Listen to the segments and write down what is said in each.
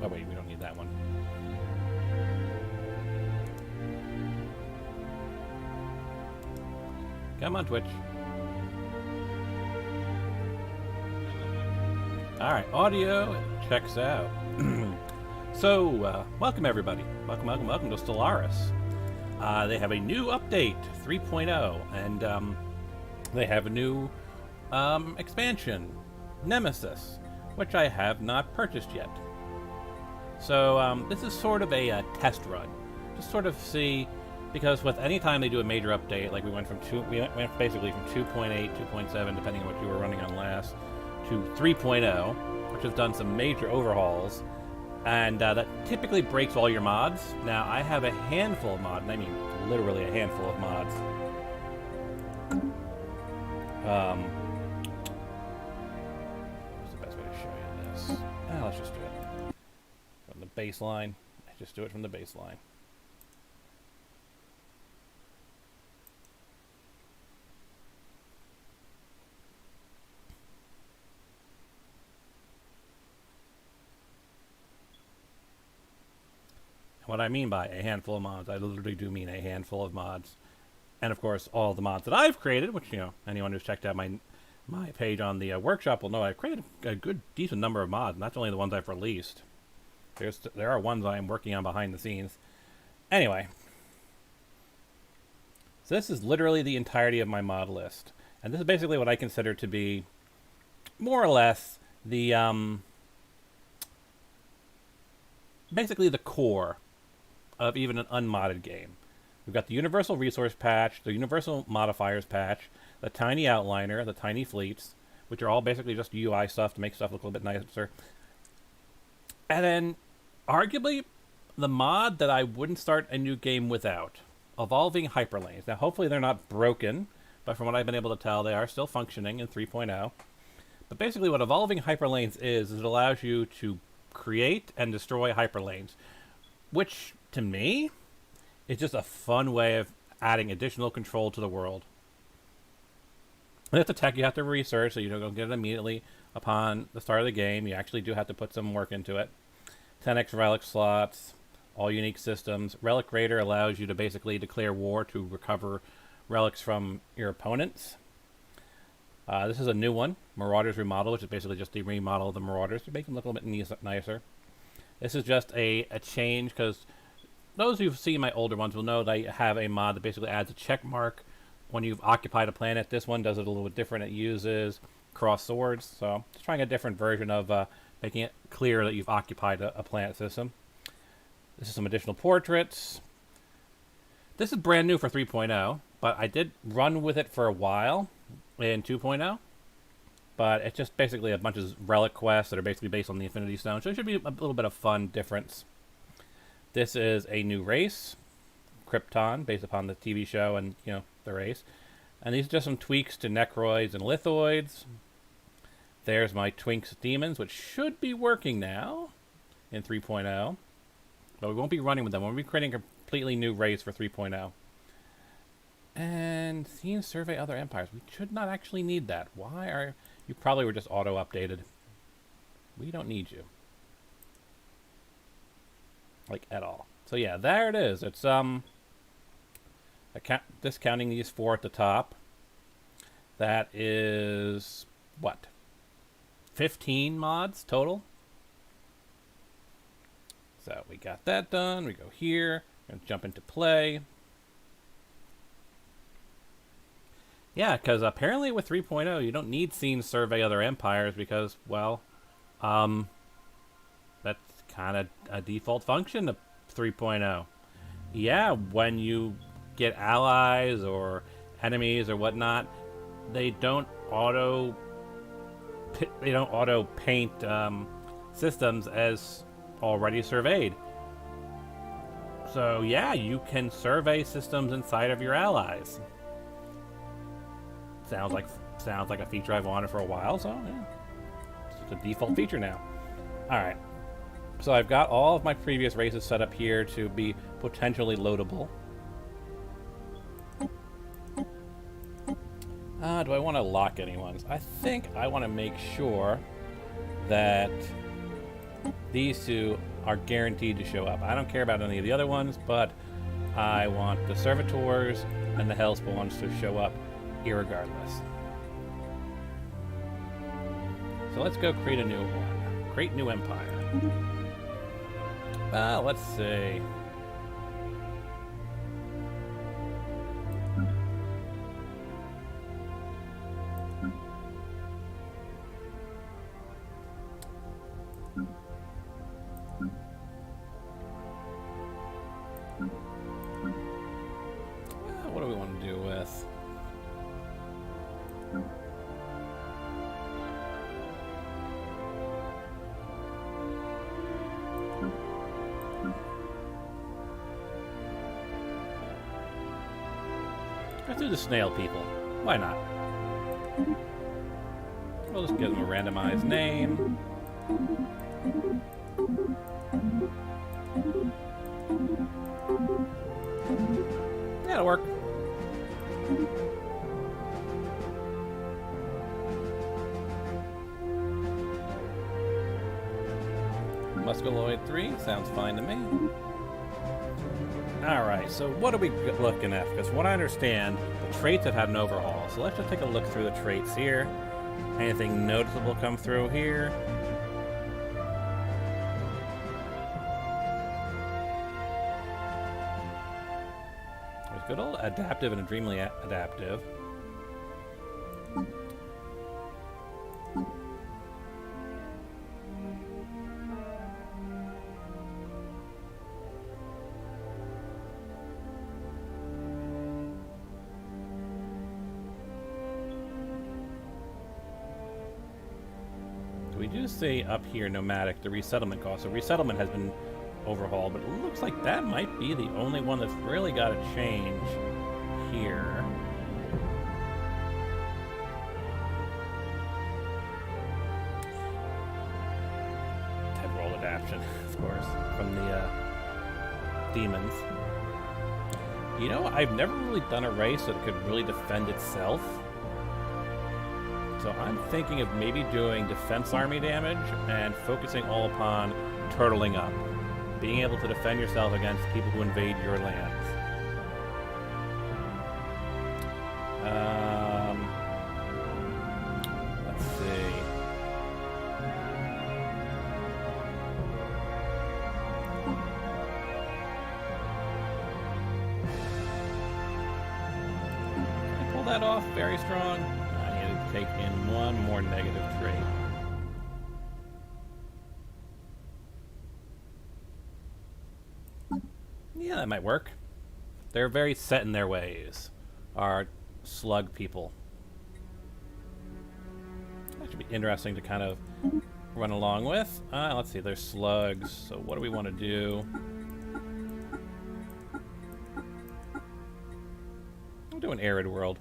Oh wait, we don't need that one. Come on, Twitch. Alright, audio checks out. So, welcome everybody. Welcome to Stellaris. They have a new update, 3.0, and they have a new expansion, Nemesis, which I have not purchased yet. So, this is sort of a test run. Just sort of see, because with any time they do a major update, like we went basically from 2.8, 2.7, depending on what you were running on last, to 3.0, which has done some major overhauls, and that typically breaks all your mods. Now, I have a handful of mods, and I mean literally a handful of mods. What's the best way to show you this? Let's just do it from the baseline. Just do it from the baseline. What I mean by a handful of mods, I literally do mean a handful of mods. And of course, all the mods that I've created, which, you know, anyone who's checked out my page on the workshop will know I've created a good, decent number of mods, and that's only the ones I've released. There are ones I'm working on behind the scenes. Anyway. So this is literally the entirety of my mod list. And this is basically what I consider to be, more or less, the, basically the core of even an unmodded game. We've got the Universal Resource Patch, the Universal Modifiers Patch, the Tiny Outliner, the Tiny Fleets, which are all basically just UI stuff to make stuff look a little bit nicer. And then, arguably, the mod that I wouldn't start a new game without, Evolving Hyperlanes. Now, hopefully they're not broken, but from what I've been able to tell, they are still functioning in 3.0. But basically what Evolving Hyperlanes is it allows you to create and destroy hyperlanes, which, to me, is just a fun way of adding additional control to the world. And it's a tech you have to research, so you don't get it immediately upon the start of the game. You actually do have to put some work into it. 10x relic slots, all unique systems. Relic Raider allows you to basically declare war to recover relics from your opponents. This is a new one, Marauders Remodel, which is basically just the remodel of the Marauders to make them look a little bit nicer. This is just a change, because those who've seen my older ones will know that I have a mod that basically adds a check mark when you've occupied a planet. This one does it a little bit different. It uses cross swords, so just trying a different version of making it clear that you've occupied a planet system. This is some additional portraits. This is brand new for 3.0, but I did run with it for a while in 2.0, but it's just basically a bunch of relic quests that are basically based on the Infinity Stone, so it should be a little bit of fun difference. This is a new race, Krypton, based upon the TV show and, you know, the race. And these are just some tweaks to Necroids and Lithoids. There's my Twinks Demons, which should be working now in 3.0, but we won't be running with them. We'll be creating a completely new race for 3.0. And Scene Survey Other Empires. We should not actually need that. Why are you? Probably were just auto-updated. We don't need you. Like, at all. So yeah, there it is. It's, discounting these four at the top. That is, what? 15 mods total? So we got that done. We go here. We're gonna jump into play. Yeah, because apparently with 3.0, you don't need Scene Survey Other Empires because, well, that's kind of a default function of 3.0. Yeah, when you get allies or enemies or whatnot, they don't auto paint systems as already surveyed. So yeah, you can survey systems inside of your allies. Sounds like a feature I've wanted for a while, so yeah. It's a default feature now. Alright. So I've got all of my previous races set up here to be potentially loadable. Do I want to lock anyone? I think I want to make sure that these two are guaranteed to show up. I don't care about any of the other ones, but I want the servitors and the hellspawns to show up irregardless. So let's go create a new one. Create new empire. Let's see. What do we want to do with? Let's do the snail people. Why not? We'll just give them a randomized name. That'll work. Muscoloid 3 sounds fine to me. Alright, so what are we looking at? Because what I understand, the traits have had an overhaul. So let's just take a look through the traits here. Anything noticeable come through here? There's good old adaptive and dreamily adaptive. We do see up here nomadic the resettlement cost. So resettlement has been overhauled, but it looks like that might be the only one that's really got a change here. Temporal adaptation, of course, from the demons. You know, I've never really done a race that could really defend itself. So I'm thinking of maybe doing defense army damage and focusing all upon turtling up. Being able to defend yourself against people who invade your lands. Let's see. Can I pull that off? Very strong. Take in one more negative trait. Yeah, that might work. They're very set in their ways, our slug people. That should be interesting to kind of run along with. Let's see, there's slugs, so what do we want to do? We'll do an arid world.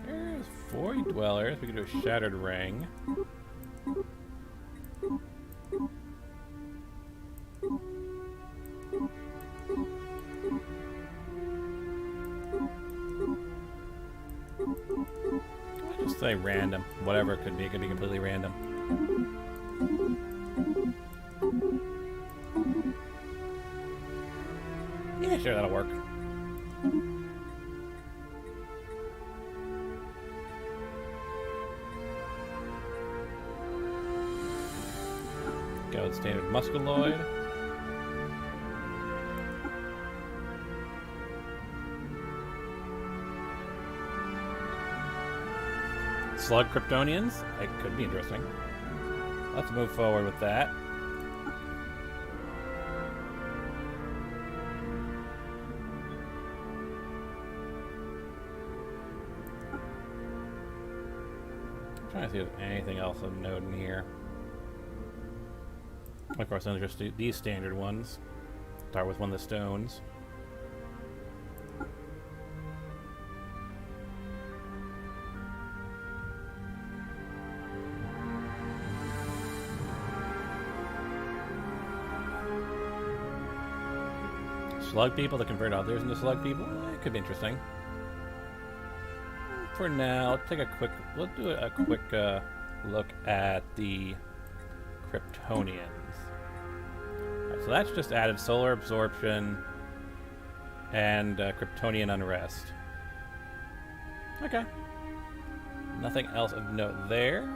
There's 40 dwellers. We can do a shattered ring. I'll just say random. Whatever it could be completely random. Yeah, sure, that'll work. Go with standard muscoloid. Slug Kryptonians? That could be interesting. Let's move forward with that. I'm trying to see if there's anything else of note in here. Of course, then just these standard ones. Start with one of the stones. Slug people that convert others into slug people? It could be interesting. for now, we'll do a quick look at the Kryptonians. Right, so that's just added solar absorption and Kryptonian unrest. Okay. Nothing else of note there.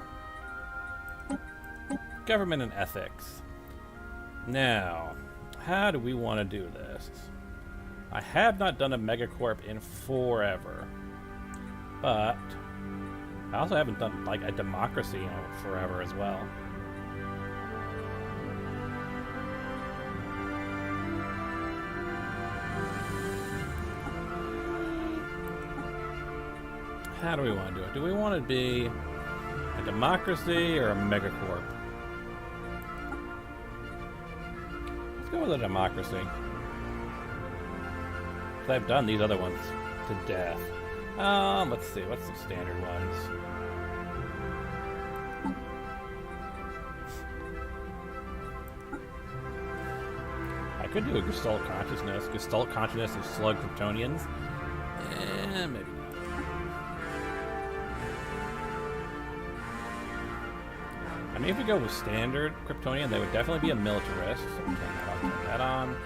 Government and ethics. Now, how do we want to do this? I have not done a megacorp in forever, but I also haven't done like a democracy in forever as well. How do we want to do it? Do we want to be a democracy or a megacorp? Let's go with a democracy. I've done these other ones to death. Let's see. What's the standard ones? I could do a Gestalt Consciousness. Gestalt Consciousness of Slug Kryptonians. Maybe not. I mean, if we go with standard Kryptonian, they would definitely be a militarist. So we turn that on.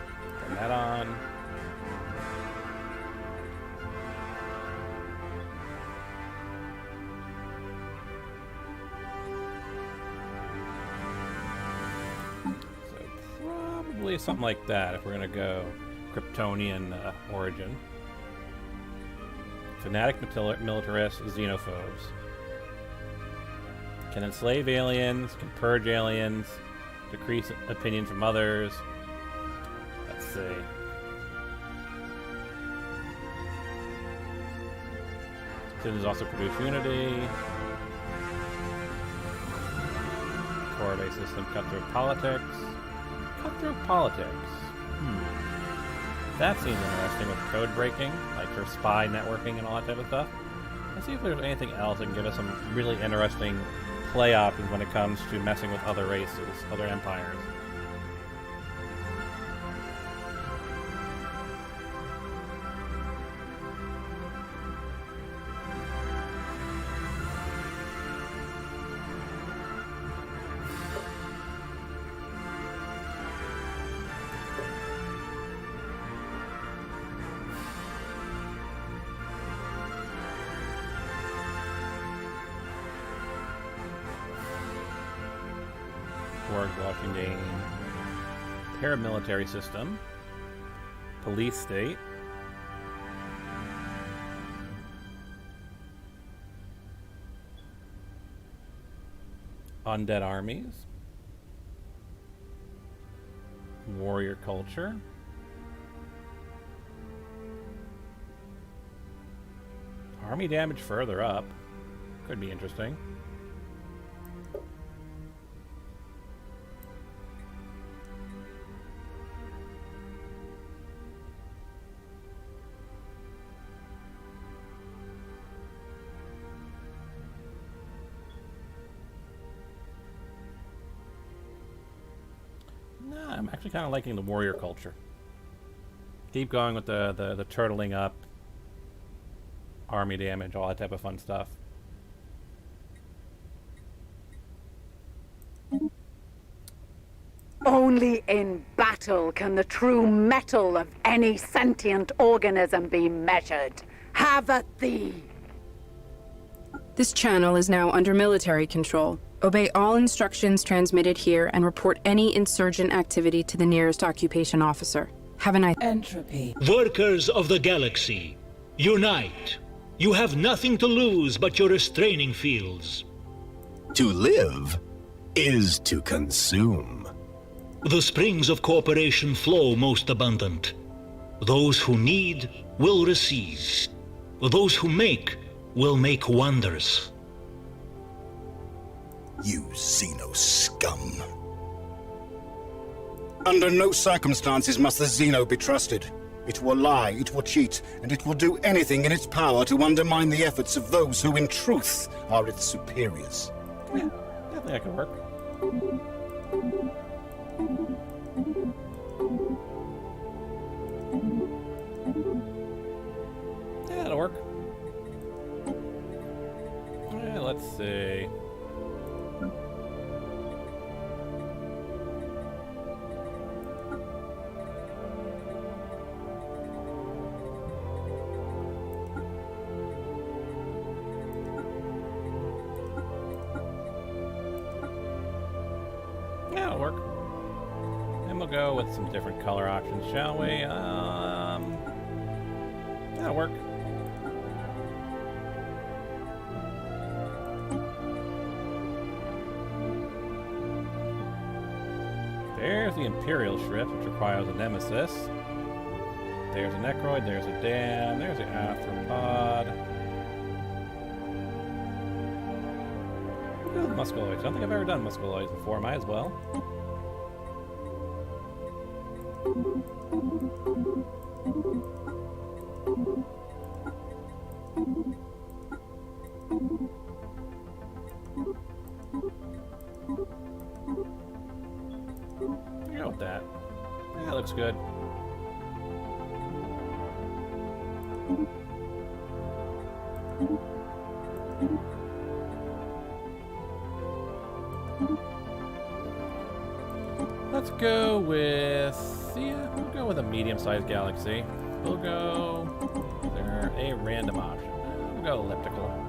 Turn that on. Something like that if we're going to go Kryptonian origin. Fanatic militarists, xenophobes. Can enslave aliens, can purge aliens, decrease opinion from others. Let's see. Citizens also produce unity. Core-based system, cutthroat politics. Cutthroat politics. That seems interesting with code breaking, like for spy networking and all that type of stuff. Let's see if there's anything else that can give us some really interesting play options when it comes to messing with other races, other empires. Washington, paramilitary system, police state, undead armies, warrior culture, army damage further up, could be interesting. I'm actually kind of liking the warrior culture. Keep going with the turtling up, army damage, all that type of fun stuff. Only in battle can the true mettle of any sentient organism be measured. Have at thee! This channel is now under military control. Obey all instructions transmitted here and report any insurgent activity to the nearest occupation officer. Have a nice entropy. Workers of the galaxy, unite. You have nothing to lose but your restraining fields. To live is to consume. The springs of cooperation flow most abundant. Those who need will receive. Those who make will make wonders. You Xeno scum. Under no circumstances must the Xeno be trusted. It will lie, it will cheat, and it will do anything in its power to undermine the efforts of those who in truth are its superiors. Yeah, I think that could work. Yeah, that'll work. And we'll go with some different color options, shall we? That'll work. There's the Imperial ship, which requires a nemesis. There's a Necroid, there's a Dam, there's the Arthropod. Look at the Musculoids. I don't think I've ever done Musculoids before, might as well. Go with that. Yeah, that looks good. Let's go with, yeah, we'll go with a medium-sized galaxy. We'll go, is there a random option? We'll go elliptical.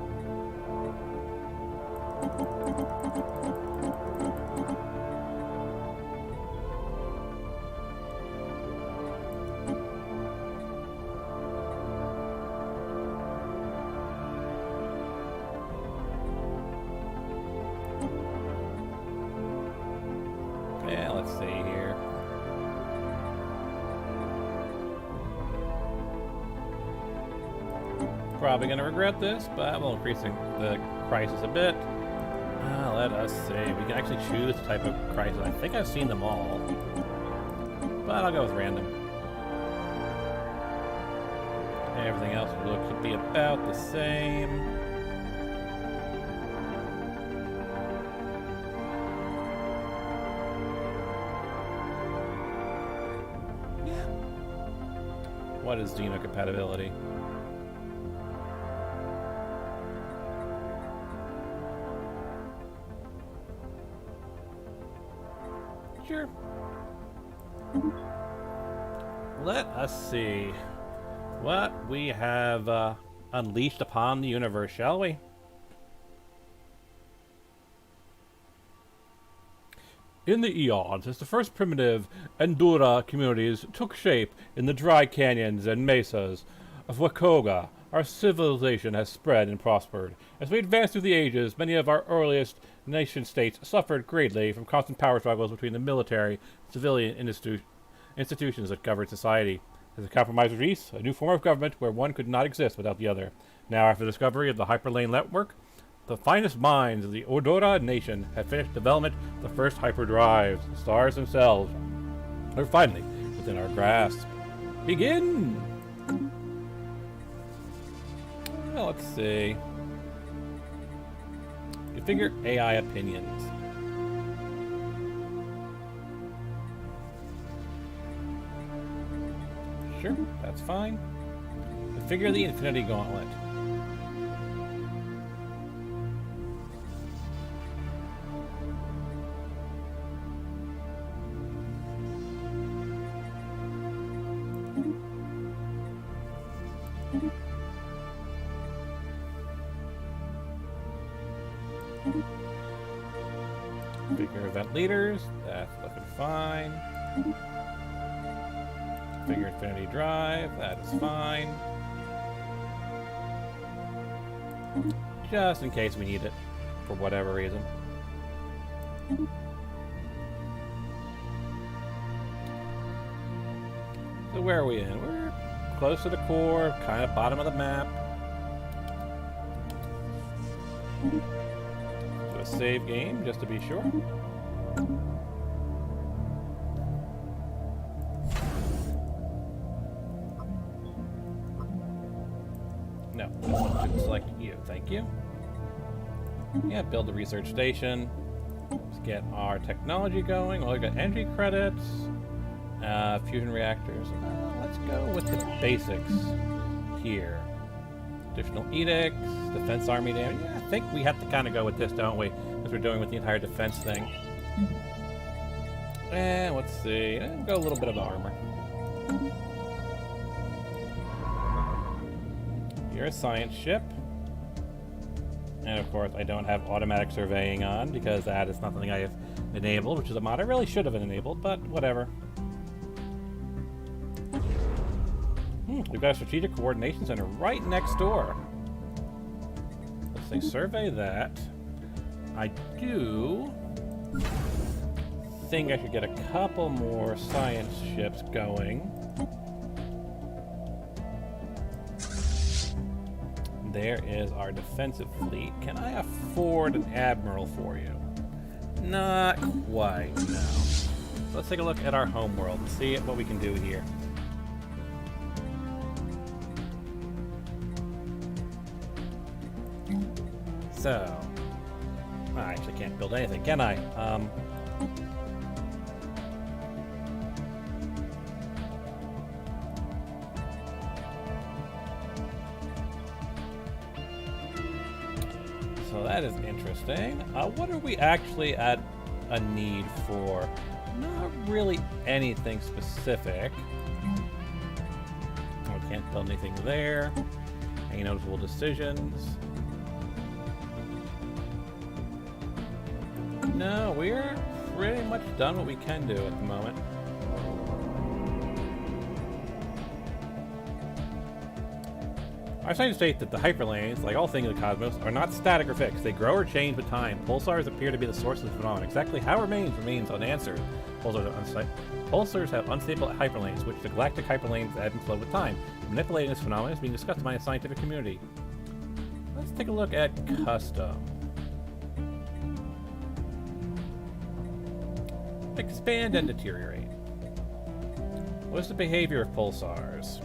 Yeah, let's see here. Probably going to regret this, but we'll increase the crisis a bit. Let us see. We can actually choose the type of crisis. I think I've seen them all, but I'll go with random. Everything else looks to be about the same. What is Xeno compatibility? Sure. Let us see what we have unleashed upon the universe, shall we? In the eons, as the first primitive Endura communities took shape in the dry canyons and mesas of Wakoga, our civilization has spread and prospered. As we advance through the ages, many of our earliest nation-states suffered greatly from constant power struggles between the military and civilian institutions that governed society. As a compromise was reached, a new form of government where one could not exist without the other. Now, after the discovery of the hyperlane network, the finest minds of the Odora nation have finished development of the first hyperdrives. The stars themselves are finally within our grasp. Begin! Well, let's see. Configure AI opinions. Sure, that's fine. Configure the Infinity Gauntlet. Configure event leaders, that's looking fine. Configure Infinity Drive, that is fine. Just in case we need it, for whatever reason. So where are we in? We're close to the core, kind of bottom of the map. Do a save game, just to be sure. No, should select you, thank you. Yeah, build the research station. Let's get our technology going. Well, we got energy credits, fusion reactors. Let's go with the basics here. Additional edicts, defense army damage. Yeah, I think we have to kind of go with this, don't we? As we're doing with the entire defense thing. And let's see. We'll go a little bit of armor. You're a science ship. And of course, I don't have automatic surveying on because that is something I have enabled, which is a mod I really should have enabled, but whatever. We've got a strategic coordination center right next door. Let's say survey that. I do think I should get a couple more science ships going. There is our defensive fleet. Can I afford an admiral for you? Not quite, no. So let's take a look at our home world and see what we can do here. So, I actually can't build anything, can I? So that is interesting. What are we actually at a need for? Not really anything specific. We can't build anything there. Any noticeable decisions? No, we're pretty much done what we can do at the moment. I was trying to state that the hyperlanes, like all things in the cosmos, are not static or fixed. They grow or change with time. Pulsars appear to be the source of the phenomenon. Exactly how it remains unanswered. Pulsars have unstable hyperlanes, which the galactic hyperlanes ebb and flow with time. Manipulating this phenomenon is being discussed by the scientific community. Let's take a look at custom. Expand and deteriorate. What's the behavior of pulsars?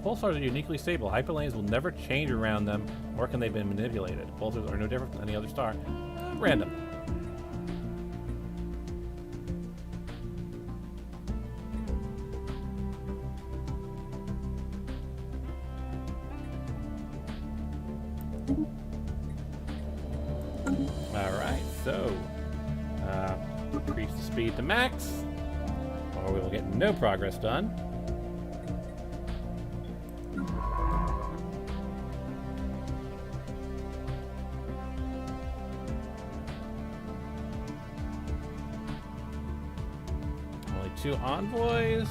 Pulsars are uniquely stable. Hyperlanes will never change around them, nor can they be manipulated. Pulsars are no different than any other star. Random. Alright, so increase the speed to max, or we will get no progress done. Only 2 envoys.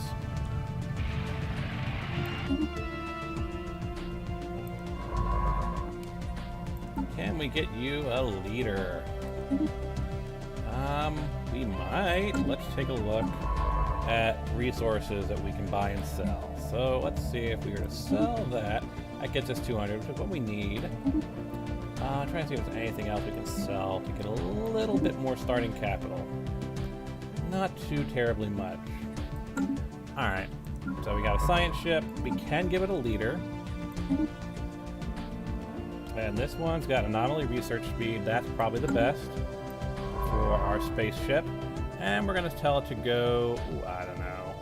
Can we get you a leader? We might. Let's take a look at resources that we can buy and sell. So let's see if we were to sell that. That gets us 200, which is what we need. Trying to see if there's anything else we can sell to get a little bit more starting capital. Not too terribly much. Alright, so we got a science ship. We can give it a leader. And this one's got anomaly research speed. That's probably the best for our spaceship. And we're going to tell it to go, ooh, I don't know.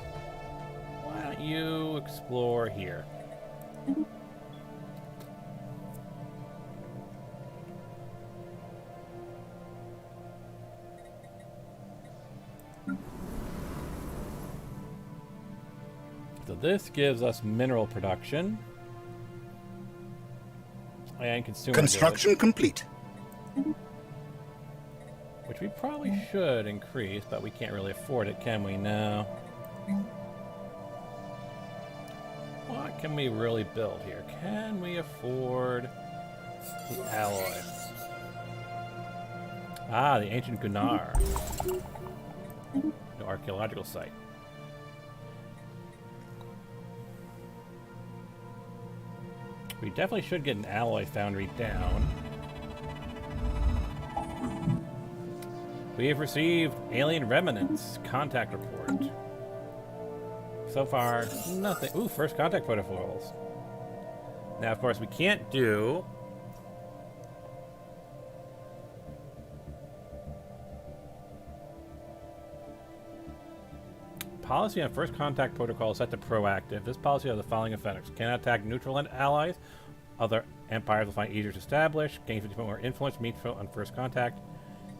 Why don't you explore here? So this gives us mineral production. And consumer Construction complete. Which we probably should increase, but we can't really afford it, can we? No. What can we really build here? Can we afford the alloy? Ah, the ancient Gunnar. The archaeological site. We definitely should get an alloy foundry down. We have received alien remnants. Contact report. So far, nothing. Ooh, first contact protocols. Now, of course, we can't do... Policy on first contact protocol is set to proactive. This policy has the following effects. Cannot attack neutral allies. Other empires will find it easier to establish. Gain 50% more influence on first contact.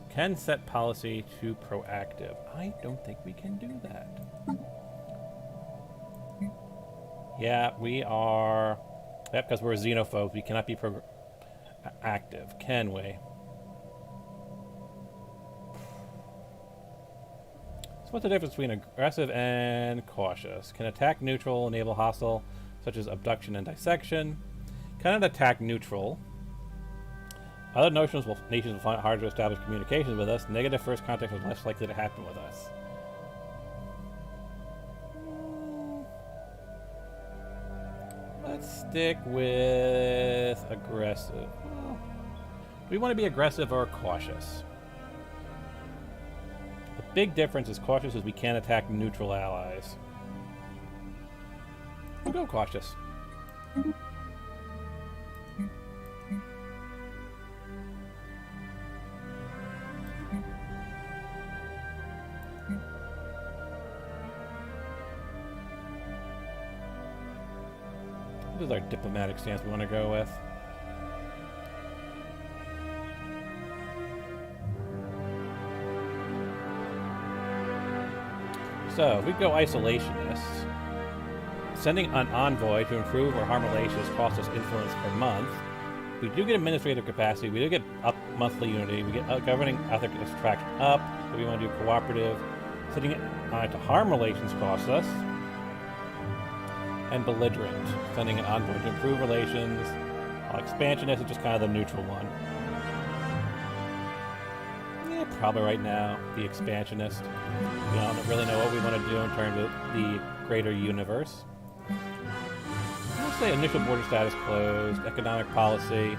Can set policy to proactive. I don't think we can do that. Yeah, we are... Yep, because we're xenophobes. We cannot be active. Can we? So what's the difference between aggressive and cautious? Can attack neutral, enable hostile, such as abduction and dissection. Cannot attack neutral. Other nations will find it hard to establish communications with us. Negative first contact is less likely to happen with us. Let's stick with aggressive. Well, do we want to be aggressive or cautious? The big difference is cautious is we can't attack neutral allies. We'll go cautious. This is our diplomatic stance we want to go with. So, if we go isolationists, sending an envoy to improve or harm relations costs us influence per month. We do get administrative capacity. We do get up monthly unity. We get governing ethic extract up. So we want to do cooperative. Sending it to harm relations costs us. And belligerent, sending an envoy to improve relations. Expansionist is just kind of the neutral one. Yeah, probably right now, the expansionist. We don't really know what we want to do in terms of the greater universe. Let's say initial border status closed, economic policy.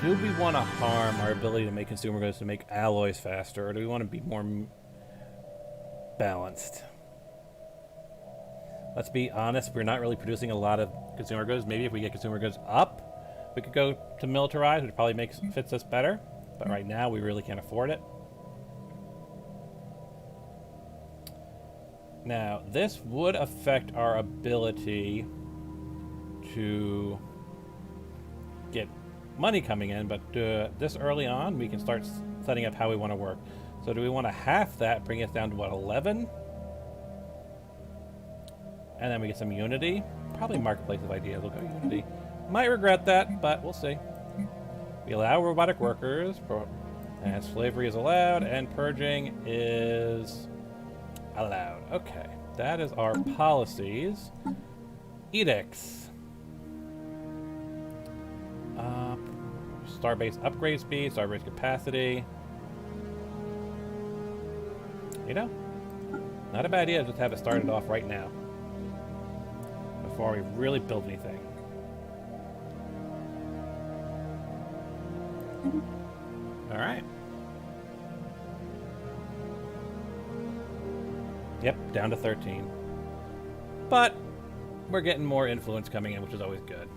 Do we want to harm our ability to make consumer goods to make alloys faster, or do we want to be more balanced? Let's be honest, we're not really producing a lot of consumer goods. Maybe if we get consumer goods up, we could go to militarize, which probably fits us better. But right now, we really can't afford it. Now, this would affect our ability to get money coming in, but this early on, we can start setting up how we want to work. So do we want to half that, bring it down to, what, 11? And then we get some unity. Probably marketplace of ideas. We'll go unity. Might regret that, but we'll see. We allow robotic workers, and slavery is allowed, and purging is allowed. Okay, that is our policies. Edicts. Starbase upgrade speed, starbase capacity. You know, not a bad idea to just have it started off right now, before we really build anything. Alright. Yep, down to 13. But we're getting more influence coming in, which is always good.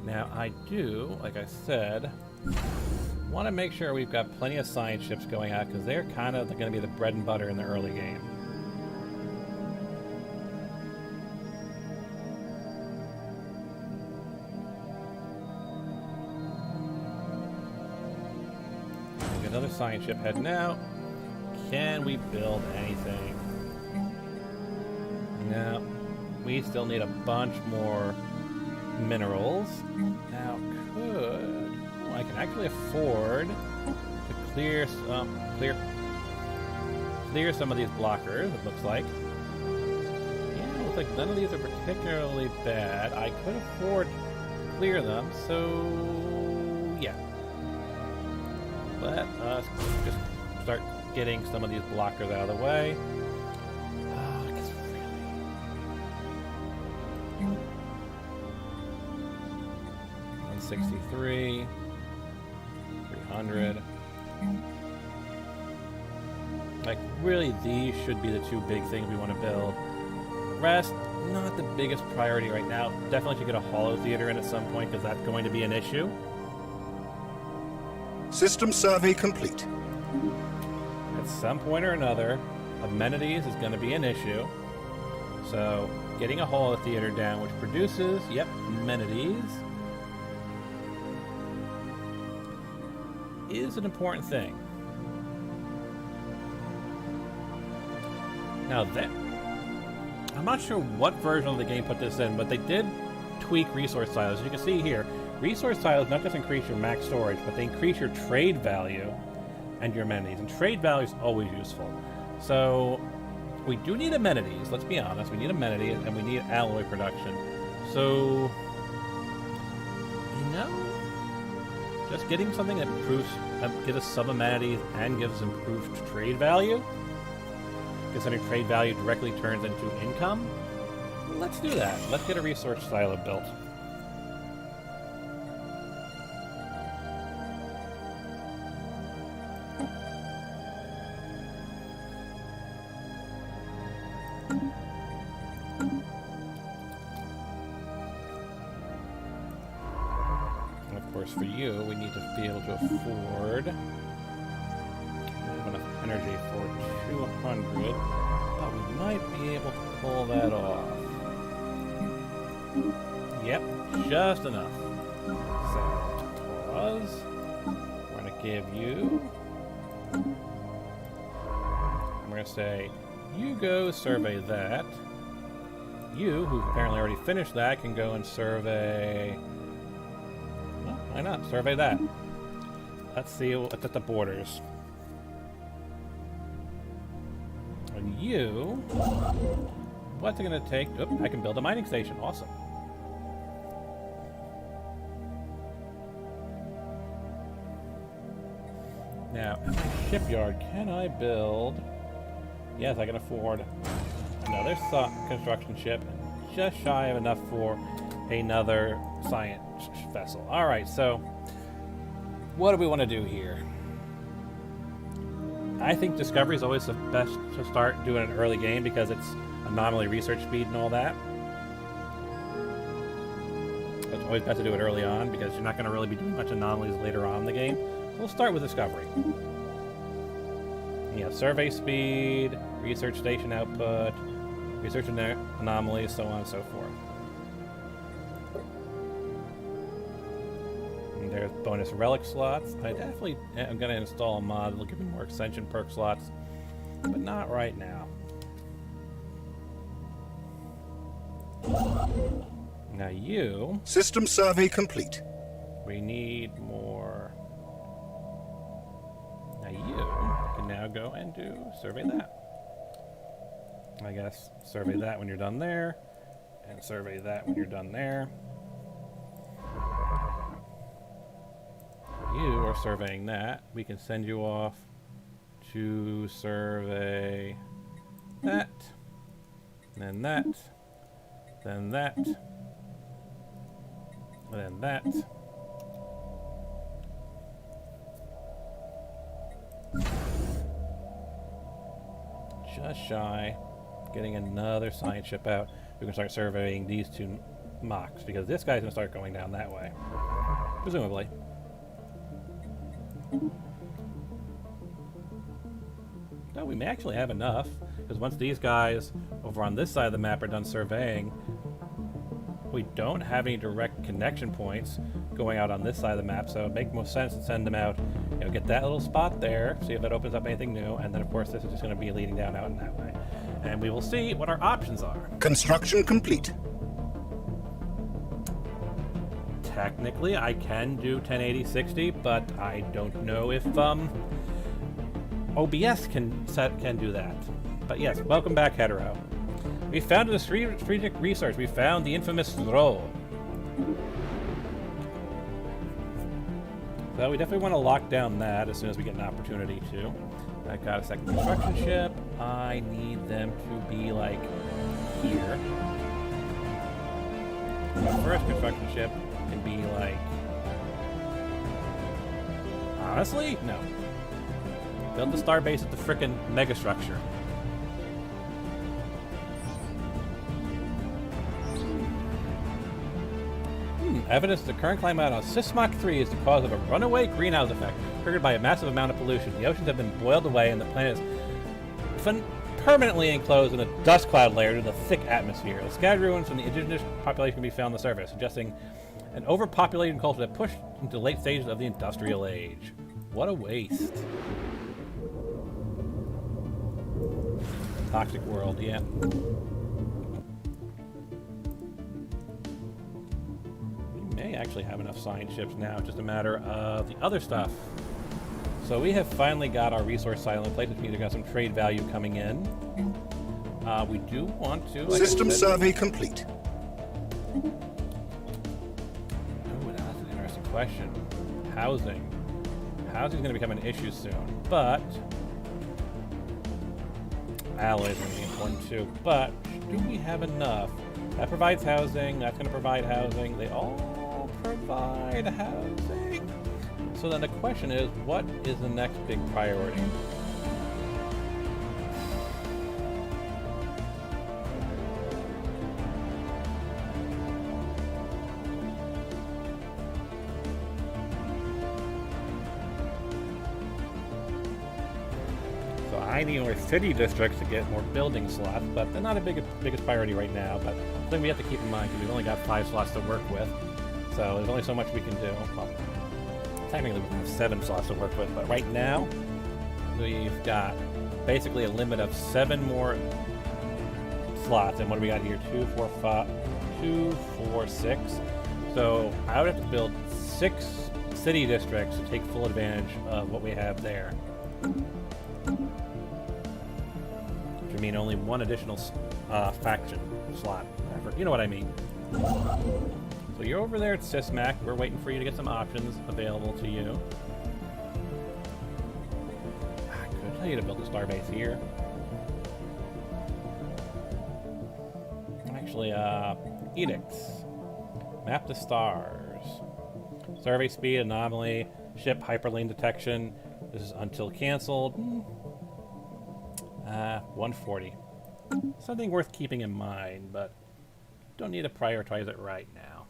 Now, I do, like I said, want to make sure we've got plenty of science ships going out, because they're kind of going to be the bread and butter in the early game. Another science ship heading out. Can we build anything? No. We still need a bunch more minerals. Now, I can actually afford to clear some of these blockers, it looks like. Yeah, it looks like none of these are particularly bad. I could afford to clear them, so yeah. Let us just start getting some of these blockers out of the way. I guess really. 163. 300. Like, really, these should be the two big things we want to build. Rest, not the biggest priority right now. Definitely should get a holo theater in at some point, because that's going to be an issue. System survey complete. At some point or another, amenities is going to be an issue. So, getting a holo theater down, which produces, yep, amenities, is an important thing. Now, I'm not sure what version of the game put this in, but they did tweak resource silos. As you can see here, resource silos not just increase your max storage, but they increase your trade value and your amenities. And trade value is always useful. So we do need amenities, let's be honest. We need amenities and we need alloy production. So, you know, just getting something that improves, gives us some amenities and gives improved trade value, considering trade value directly turns into income. Let's do that. Let's get a resource silo built. For you, we need to be able to afford enough energy for 200, but we might be able to pull that off. Yep, just enough. So, pause. We're going to give you... I'm going to say, you go survey that. You, who apparently already finished that, can go and survey... Why not? Survey that. Let's see what's at the borders. And you... What's it going to take? Oh, I can build a mining station. Awesome. Now, at my shipyard, can I build... Yes, I can afford another construction ship. Just shy of enough for another science vessel. Alright, so what do we want to do here? I think Discovery is always the best to start doing an early game because it's anomaly research speed and all that. It's always best to do it early on because you're not going to really be doing much anomalies later on in the game. So we'll start with Discovery. You have survey speed, research station output, research anomalies, so on and so forth. There's bonus relic slots. I definitely am going to install a mod that'll give me more extension perk slots, but not right now. Now you... System survey complete. We need more... Now you can now go and do survey that. I guess survey that when you're done there, and survey that when you're done there. You are surveying that. We can send you off to survey that, then that, then that, then that. Just shy. Getting another science ship out. We can start surveying these two mocks because this guy's going to start going down that way. Presumably. No, we may actually have enough, because once these guys over on this side of the map are done surveying, we don't have any direct connection points going out on this side of the map, so it makes most sense to send them out, you know, get that little spot there, see if that opens up anything new, and then of course this is just going to be leading down out in that way. And we will see what our options are. Construction complete. Technically, I can do 1080-60, but I don't know if OBS can do that. But yes, welcome back, Hetero. We found a strategic resource. We found the infamous scroll. So we definitely want to lock down that as soon as we get an opportunity to. I got a second construction ship. I need them to be like here. My first construction ship can be like... Honestly? No. Build the starbase at the frickin' megastructure. Evidence the current climate on Sysmach 3 is the cause of a runaway greenhouse effect triggered by a massive amount of pollution. The oceans have been boiled away and the planet is permanently enclosed in a dust cloud layer due to the thick atmosphere. The scattered ruins from the indigenous population can be found on the surface, suggesting an overpopulated culture that pushed into late stages of the industrial age. What a waste. Toxic world, yeah. actually have enough science ships now. It's just a matter of the other stuff. So we have finally got our resource silo in place, which means we've got some trade value coming in. We do want to... like System survey complete. Oh, that's an interesting question. Housing. Housing is going to become an issue soon, but... alloys are going to be important too, but do we have enough? That provides housing, that's going to provide housing, they all provide housing. So then the question is, what is the next big priority? I need more city districts to get more building slots, but they're not a biggest priority right now. But something we have to keep in mind because we've only got 5 slots to work with, so there's only so much we can do. Well, technically we have 7 slots to work with, but right now we've got basically a limit of 7 more slots. And what do we got here? 2, 4, 5, 2, 4, 6. So I would have to build 6 city districts to take full advantage of what we have there. I mean, only 1 additional faction slot. You know what I mean. So you're over there at Sysmac. We're waiting for you to get some options available to you. I could tell you to build a starbase here. Actually, edicts. Map the stars. Survey speed, anomaly, ship hyperlane detection. This is until canceled. 140. Something worth keeping in mind, but don't need to prioritize it right now.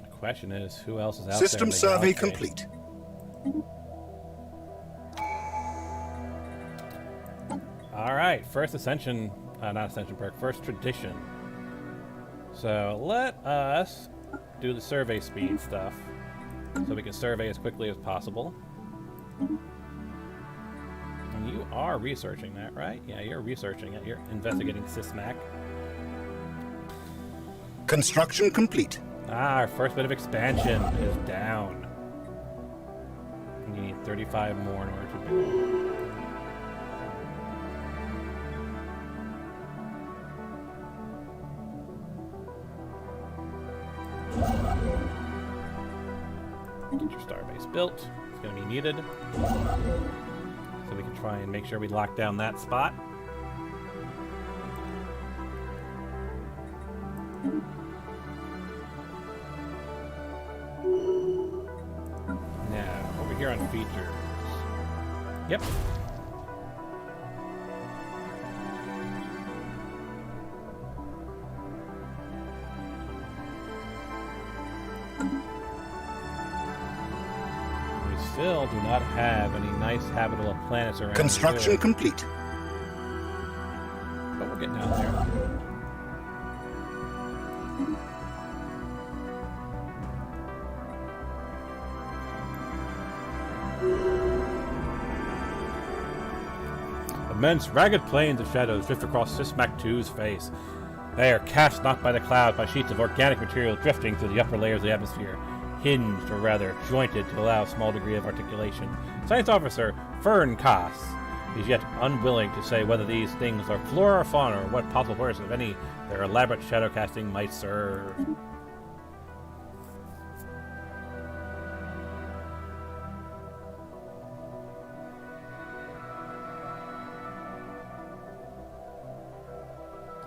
The question is, who else is out System there? survey complete. Alright, first ascension, not ascension perk, first tradition. So let us do the survey speed stuff so we can survey as quickly as possible. And you are researching that, right? Yeah, you're researching it. You're investigating Sysmac. Construction complete. Ah, our first bit of expansion is down. We need 35 more in order to do it. Get your starbase built. It's going to be needed. So we can try and make sure we lock down that spot. Now, over here on features. Yep. Still do not have any nice habitable planets around. Construction here. complete. But we're getting out there. Immense, ragged plains of shadows drift across Sysmac 2's face. They are cast not by the clouds by sheets of organic material drifting through the upper layers of the atmosphere. Hinged, or rather jointed, to allow a small degree of articulation. Science Officer Fern Koss is yet unwilling to say whether these things are flora or fauna, or what possible purpose, if any, their elaborate shadow casting might serve.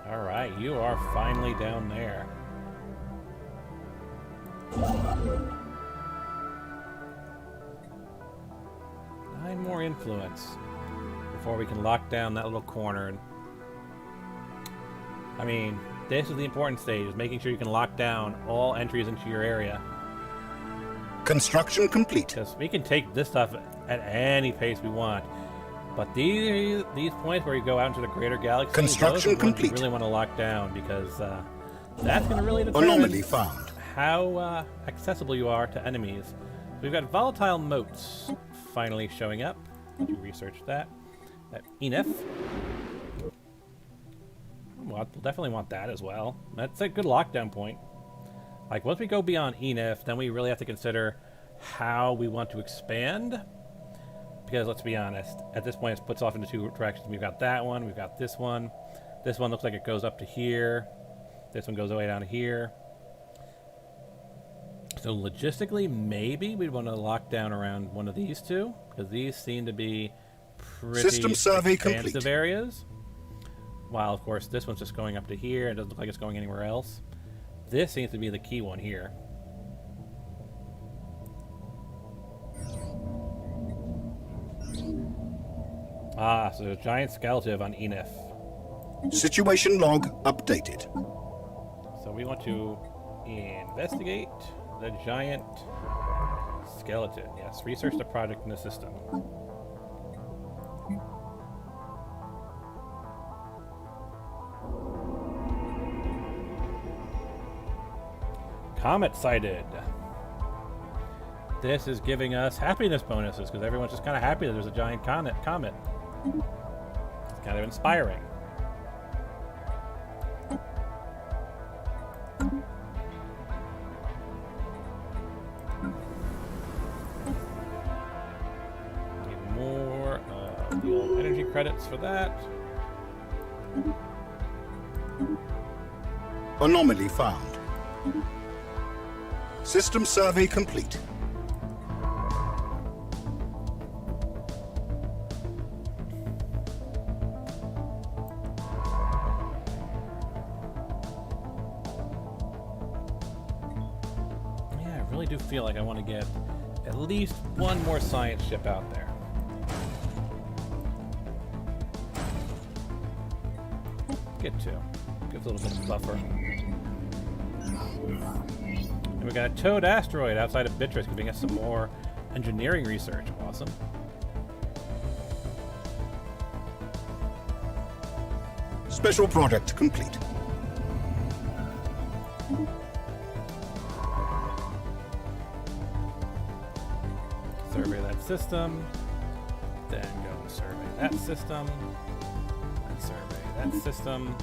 Alright, you are finally down there. 9 more influence before we can lock down that little corner. And I mean, this is the important stage, is making sure you can lock down all entries into your area. Construction complete. Because we can take this stuff at any pace we want. But these points where you go out into the greater galaxy, Construction those are the ones complete. you really want to lock down, because that's going to really determine Anomaly found. how accessible you are to enemies. We've got volatile motes finally showing up. to research that. That Enif. We'll definitely want that as well. That's a good lockdown point. Like, once we go beyond Enif, then we really have to consider how we want to expand. Because, let's be honest, at this point it splits off into two directions. We've got that one, we've got this one. This one looks like it goes up to here. This one goes all the way down to here. So logistically, maybe we'd want to lock down around one of these two, because these seem to be pretty System survey expansive complete. areas. While, of course, this one's just going up to here. It doesn't look like it's going anywhere else. This seems to be the key one here. Ah, so there's a giant skeleton on Enif. Situation log updated. So we want to investigate the giant skeleton. Yes, research the project in the system. Comet sighted. This is giving us happiness bonuses because everyone's just kind of happy that there's a giant comet. It's kind of inspiring. Need more the old energy credits for that. Anomaly found. System survey complete. Yeah, I really do feel like I want to get at least one more science ship out there. Get two. Gives a little bit of buffer. And we got a towed asteroid outside of Bitrus giving us some more engineering research. Awesome. Special product complete. Survey that system. Then go and survey that system. And survey that system.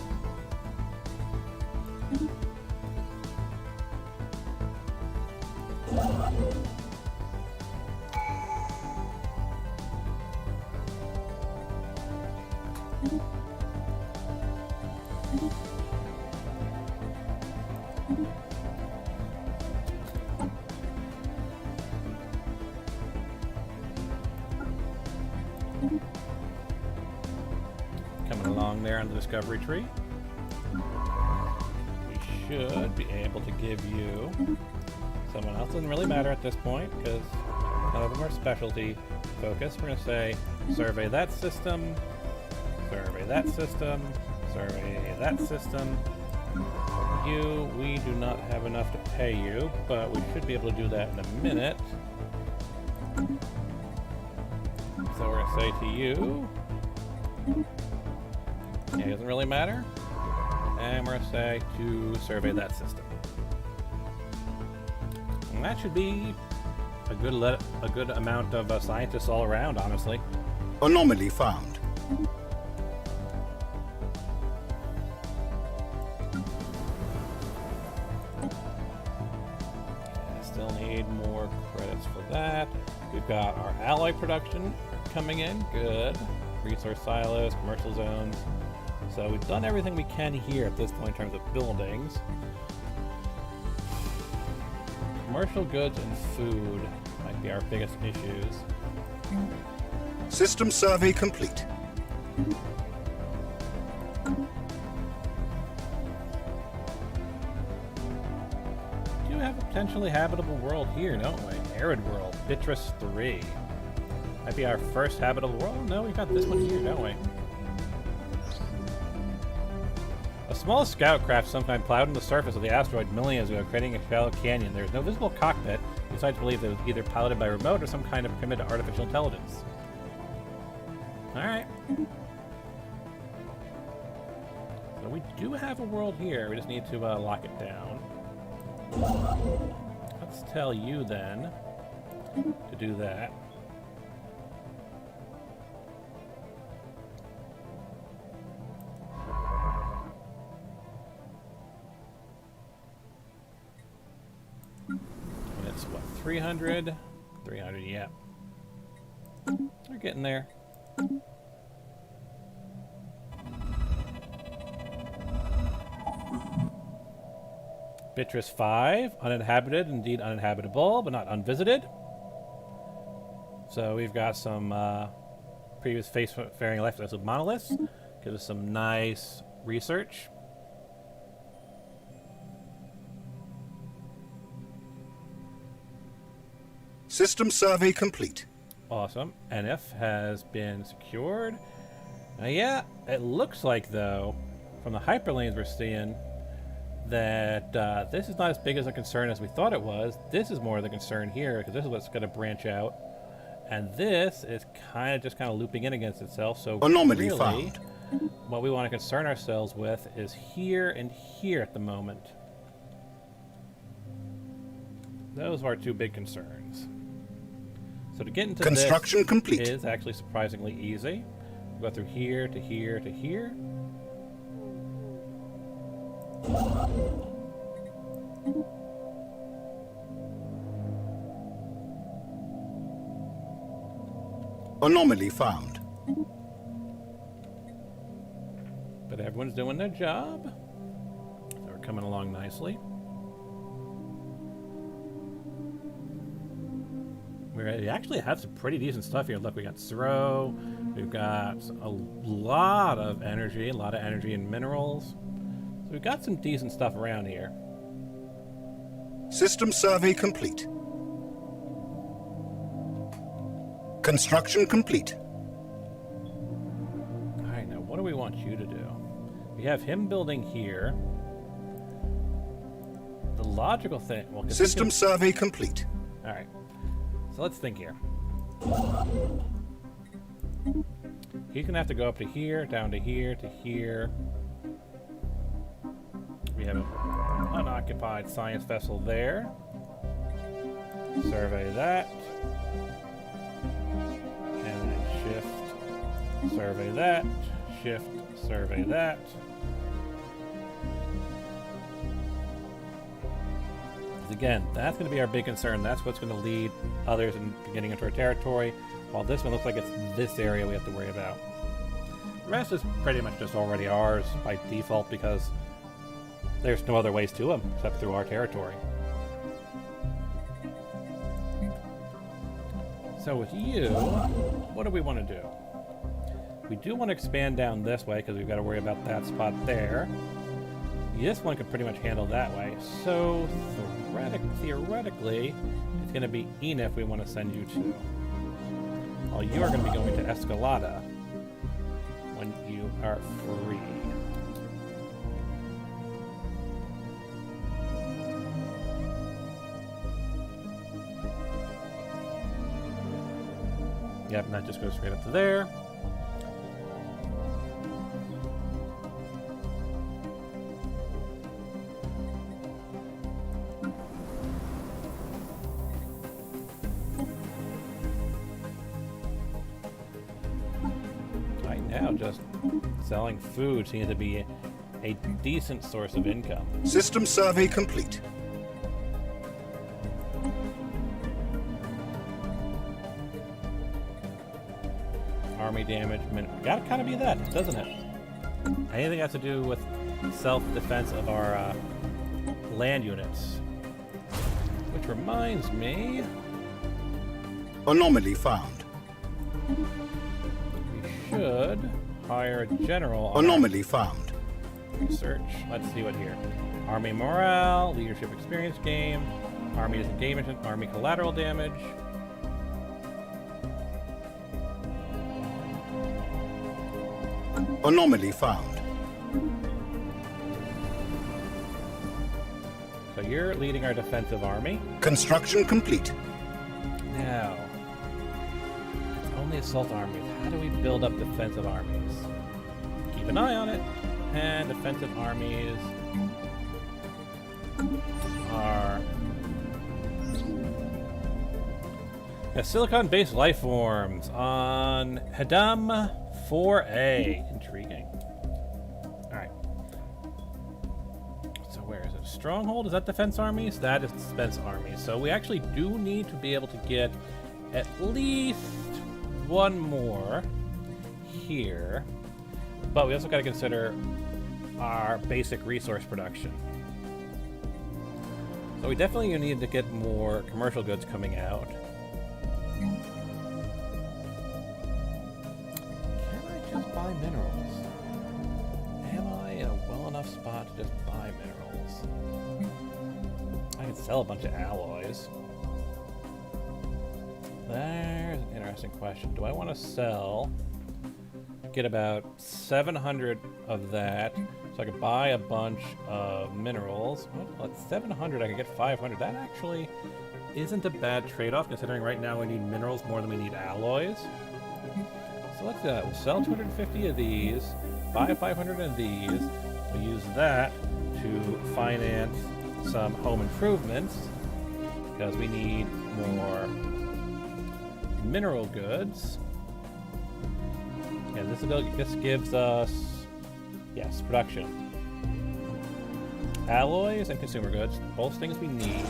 Coming along there on the discovery tree. We should be able to give you someone else. Doesn't really matter at this point because none of them are specialty focused. We're going to say survey that system, survey that system, survey that system. You, we do not have enough to pay you, but we should be able to do that in a minute. So we're going to say to you, yeah, it doesn't really matter. And we're going to say to survey that system. And that should be a good amount of scientists all around, honestly. Anomaly found. Still need more credits for that. We've got our alloy production coming in. Good. Resource silos, commercial zones. So we've done everything we can here at this point in terms of buildings. Commercial goods and food might be our biggest issues. System survey complete. We do have a potentially habitable world here, don't we? Arid world, Bitrus 3. Might be our first habitable world. No, we've got this one here, don't we? A small scout craft sometime plowed on the surface of the asteroid millions ago, creating a shallow canyon. There is no visible cockpit. Besides, believe that it was either piloted by remote or some kind of primitive artificial intelligence. Alright. So we do have a world here. We just need to lock it down. Let's tell you then to do that. 300. 300, yeah. We're getting there. Beatrice 5, uninhabited, indeed uninhabitable, but not unvisited. So we've got some previous faring life with monoliths. Gives us some nice research. System survey complete. Awesome. NF has been secured. Yeah, it looks like, though, from the hyperlanes we're seeing, that this is not as big as a concern as we thought it was. This is more of the concern here, because this is what's going to branch out. And this is kind of looping in against itself. So Anomaly really, found. what we want to concern ourselves with is here and here at the moment. Those are our two big concerns. So to get into Construction this complete. is actually surprisingly easy. We'll go through here to here to here. Anomaly found. But everyone's doing their job. So we're coming along nicely. We actually have some pretty decent stuff here. Look, we got throw. We've got a lot of energy and minerals. So we've got some decent stuff around here. System survey complete. Construction complete. Alright, now what do we want you to do? We have him building here. The logical thing... Well, System survey complete. Alright. So let's think here. He's going to have to go up to here, down to here, to here. We have an unoccupied science vessel there. Survey that. And then shift. Survey that. Shift. Survey that. Again, that's going to be our big concern. That's what's going to lead others in getting into our territory. While this one looks like it's this area we have to worry about. The rest is pretty much just already ours by default because there's no other ways to them except through our territory. So with you, what do we want to do? We do want to expand down this way because we've got to worry about that spot there. This one could pretty much handle that way. So theoretically, it's going to be Enif we want to send you to. While you are going to be going to Escalada when you are free. Yep, and that just goes straight up to there. Right now, just selling food seems to be a decent source of income. System survey complete. Army damage, gotta kind of be that, doesn't it? Anything that has to do with self-defense of our land units. Which reminds me... Anomaly found. We should hire a general on Anomaly found. research. Let's see what here. Army morale, leadership experience game, army disengagement, army collateral damage. Anomaly found. So you're leading our defensive army. Construction complete. Now, it's only assault armies. How do we build up defensive armies? Keep an eye on it. And defensive armies are... silicon-based life forms on Hedam 4A. Intriguing. Alright. So where is it? Stronghold, is that defense armies? That is defense armies. So we actually do need to be able to get at least one more here. But we also got to consider our basic resource production. So we definitely need to get more commercial goods coming out. Can I just buy minerals? Am I in a well enough spot to just buy minerals? I can sell a bunch of alloys. There's an interesting question. Do I want to sell... get about 700 of that, so I could buy a bunch of minerals. Well, at 700, I could get 500. That actually isn't a bad trade-off, considering right now we need minerals more than we need alloys. So let's do that. We'll sell 250 of these, buy 500 of these. We'll use that to finance some home improvements, because we need more mineral goods. Yeah, this gives us, yes, production. Alloys and consumer goods, both things we need.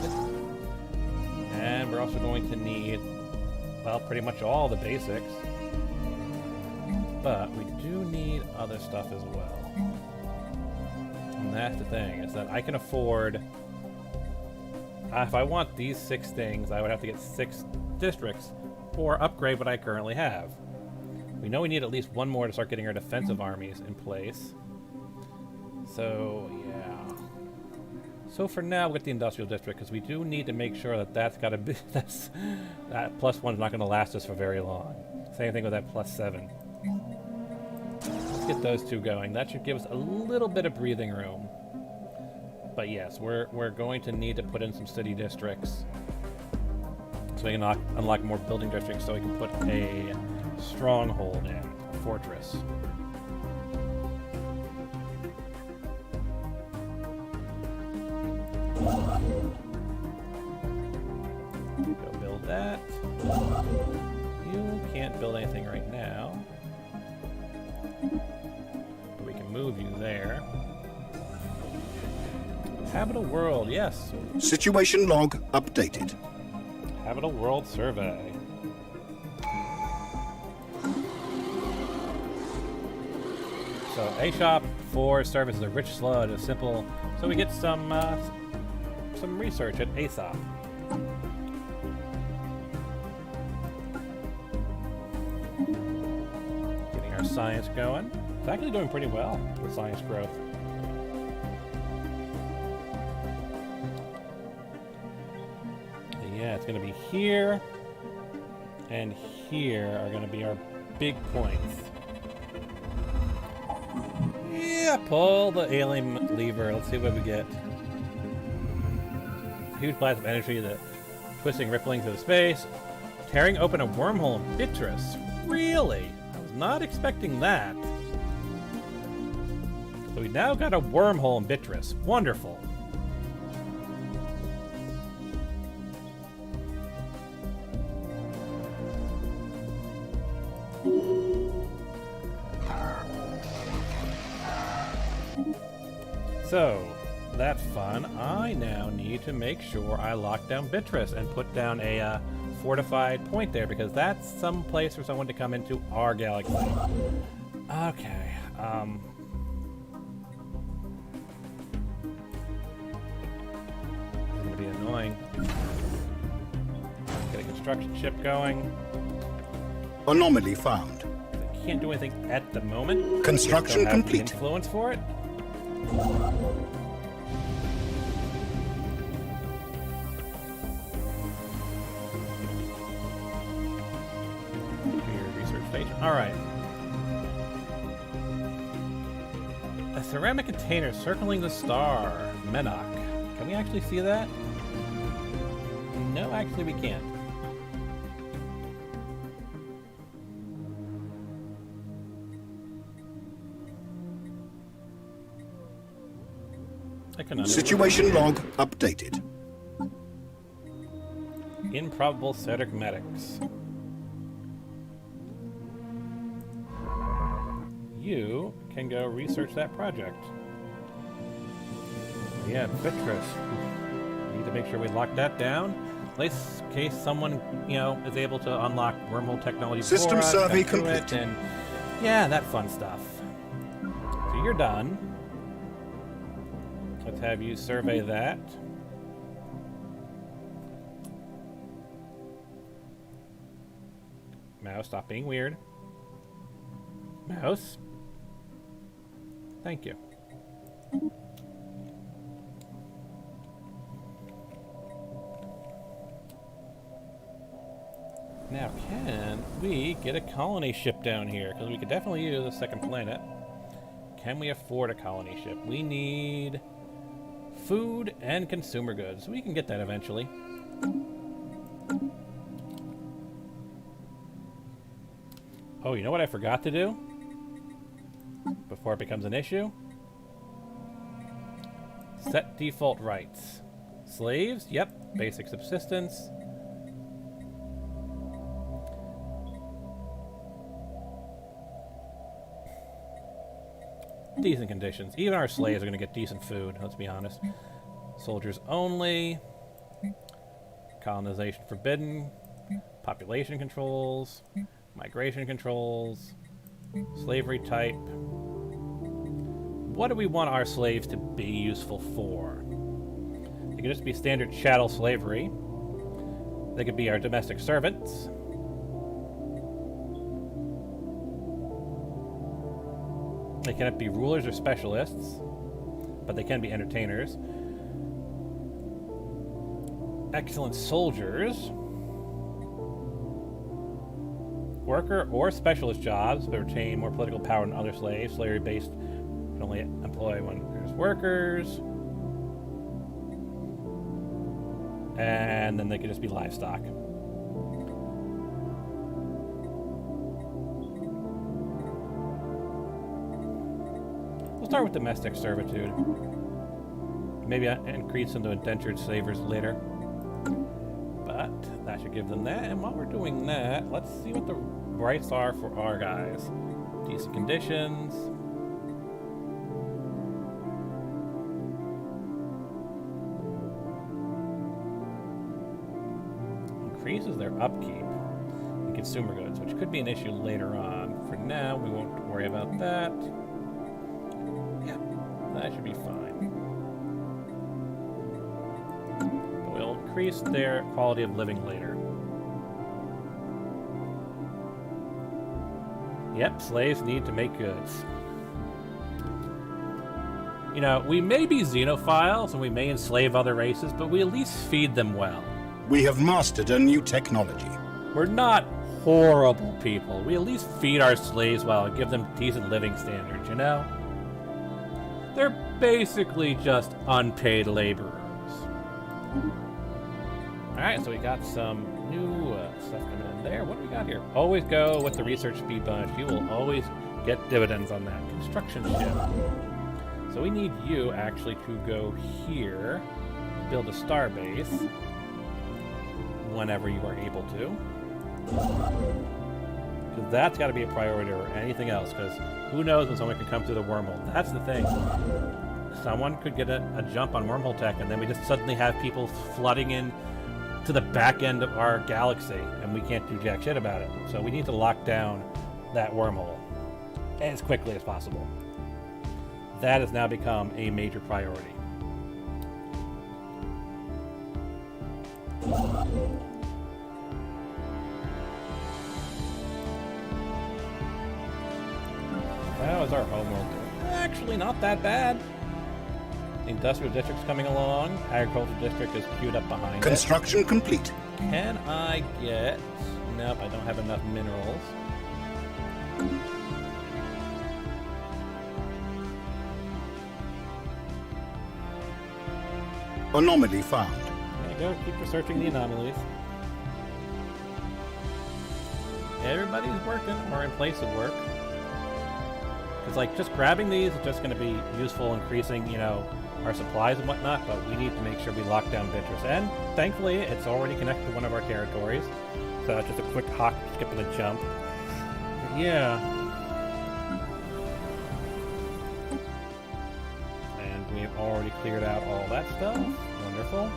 And we're also going to need, well, pretty much all the basics. But we do need other stuff as well. And that's the thing, is that I can afford... if I want these 6 things, I would have to get 6 districts or upgrade what I currently have. We know we need at least one more to start getting our defensive armies in place. So, yeah. So for now, we'll get the industrial district, because we do need to make sure that that's got to be... that +1's not going to last us for very long. Same thing with that +7. Let's get those 2 going. That should give us a little bit of breathing room. But yes, we're going to need to put in some city districts, so we can unlock more building districts, so we can put a stronghold in, a fortress. Go build that. You can't build anything right now, but we can move you there. Habitable world, yes. Situation log updated. Habitable world survey. So A shop for services, a rich slud, a simple. So we get some research at ASOP. Getting our science going. It's actually doing pretty well with science growth. Yeah, it's going to be here and here are going to be our big points. Yeah, pull the alien lever. Let's see what we get. Huge blast of energy, the twisting ripplings of space, tearing open a wormhole in Beatrice. Really? I was not expecting that. So we now got a wormhole in Beatrice. Wonderful. So, that's fun. I now need to make sure I lock down Beatrice and put down a fortified point there, because that's some place for someone to come into our galaxy. Okay, it's gonna be annoying. Get a construction ship going. Anomaly found. I can't do anything at the moment. Construction Don't have the complete. influence for it. Research station. All right. A ceramic container circling the star, Menok. Can we actually see that? No, actually we can't. Situation log updated. Improbable Cedric medics. You can go research that project. Yeah, Bitrus. Need to make sure we lock that down. In case someone, is able to unlock wormhole technology System for us, survey come through complete. it, and yeah, that fun stuff. So you're done. Let's have you survey that. Mouse, stop being weird. Mouse. Thank you. Now, can we get a colony ship down here? Because we could definitely use a second planet. Can we afford a colony ship? We need food and consumer goods. We can get that eventually. Oh, you know what I forgot to do? Before it becomes an issue? Set default rights. Slaves? Yep. Basic subsistence. Decent conditions. Even our slaves are going to get decent food, let's be honest. Soldiers only. Colonization forbidden. Population controls. Migration controls. Slavery type. What do we want our slaves to be useful for? They could just be standard chattel slavery. They could be our domestic servants. They cannot be rulers or specialists, but they can be entertainers. Excellent soldiers. Worker or specialist jobs, but retain more political power than other slaves. Slavery-based can only employ when there's workers. And then they could just be livestock. We'll start with domestic servitude. Maybe increase into indentured slavers later. But that should give them that. And while we're doing that, let's see what the rights are for our guys. Decent conditions. Increases their upkeep in consumer goods, which could be an issue later on. For now, we won't worry about that. Yeah, that should be fine. But we'll increase their quality of living later. Yep, slaves need to make goods. You know, we may be xenophiles and we may enslave other races, but we at least feed them well. We have mastered a new technology. We're not horrible people. We at least feed our slaves well and give them decent living standards, you know? They're basically just unpaid laborers. Alright, so we got some new stuff coming in there. What do we got here? Always go with the research speed bunch. You will always get dividends on that. Construction ship. So we need you actually to go here, build a star base, whenever you are able to. Because that's got to be a priority over anything else, because who knows when someone can come through the wormhole. That's the thing. Someone could get a jump on wormhole tech, and then we just suddenly have people flooding in to the back end of our galaxy, and we can't do jack shit about it. So we need to lock down that wormhole as quickly as possible. That has now become a major priority. How is our homeworld doing? Actually, not that bad. The industrial district's coming along. Agricultural district is queued up behind Construction complete. Can I get... Nope, I don't have enough minerals. Anomaly found. There you go, keep researching the anomalies. Everybody's working, or in place of work. It's like, just grabbing these is just going to be useful, increasing, you know, our supplies and whatnot, but we need to make sure we lock down Vitrus. And thankfully, it's already connected to one of our territories. So that's just a quick hop, skip, and a jump. But yeah. And We have already cleared out all that stuff. Wonderful.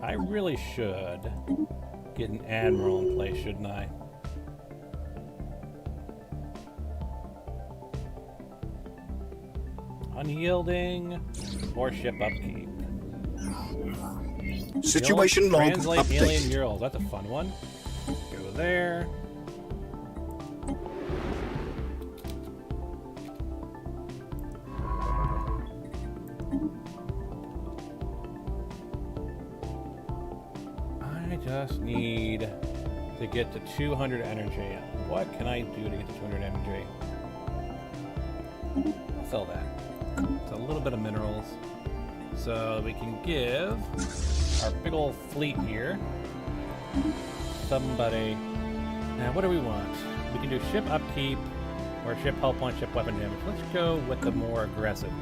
I really should get an admiral in place, shouldn't I? Unyielding or ship upkeep. Situation log Translate alien update. murals. That's a fun one. Go there. I just need to get to 200 energy. What can I do to get to 200 energy? I'll sell that. It's a little bit of minerals. So we can give our big old fleet here somebody. Now, what do we want? We can do ship upkeep or ship hull point, ship weapon damage. Let's go with the more aggressive.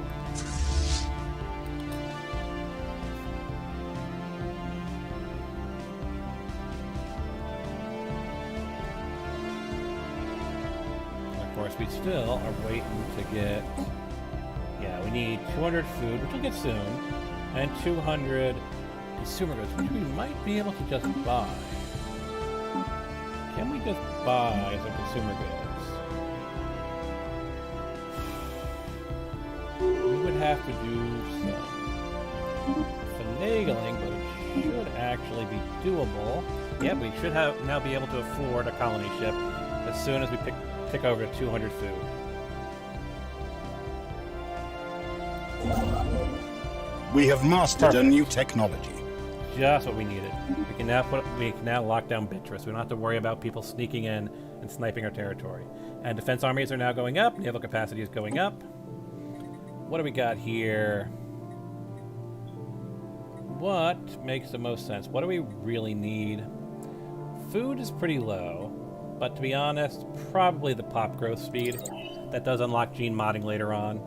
Of course, we still are waiting to get. Yeah, we need 200 food, which we'll get soon, and 200 consumer goods, which we might be able to just buy. Can we just buy some consumer goods? We would have to do some finagling, but it should actually be doable. Yep, we should now be able to afford a colony ship as soon as we tick over to 200 food. We have mastered Perfect. a new technology. Just what we needed. We can now lock down Beatrice. We don't have to worry about people sneaking in and sniping our territory. And defense armies are now going up. Naval capacity is going up. What do we got here? What makes the most sense? What do we really need? Food is pretty low, but to be honest, probably the pop growth speed. That does unlock gene modding later on.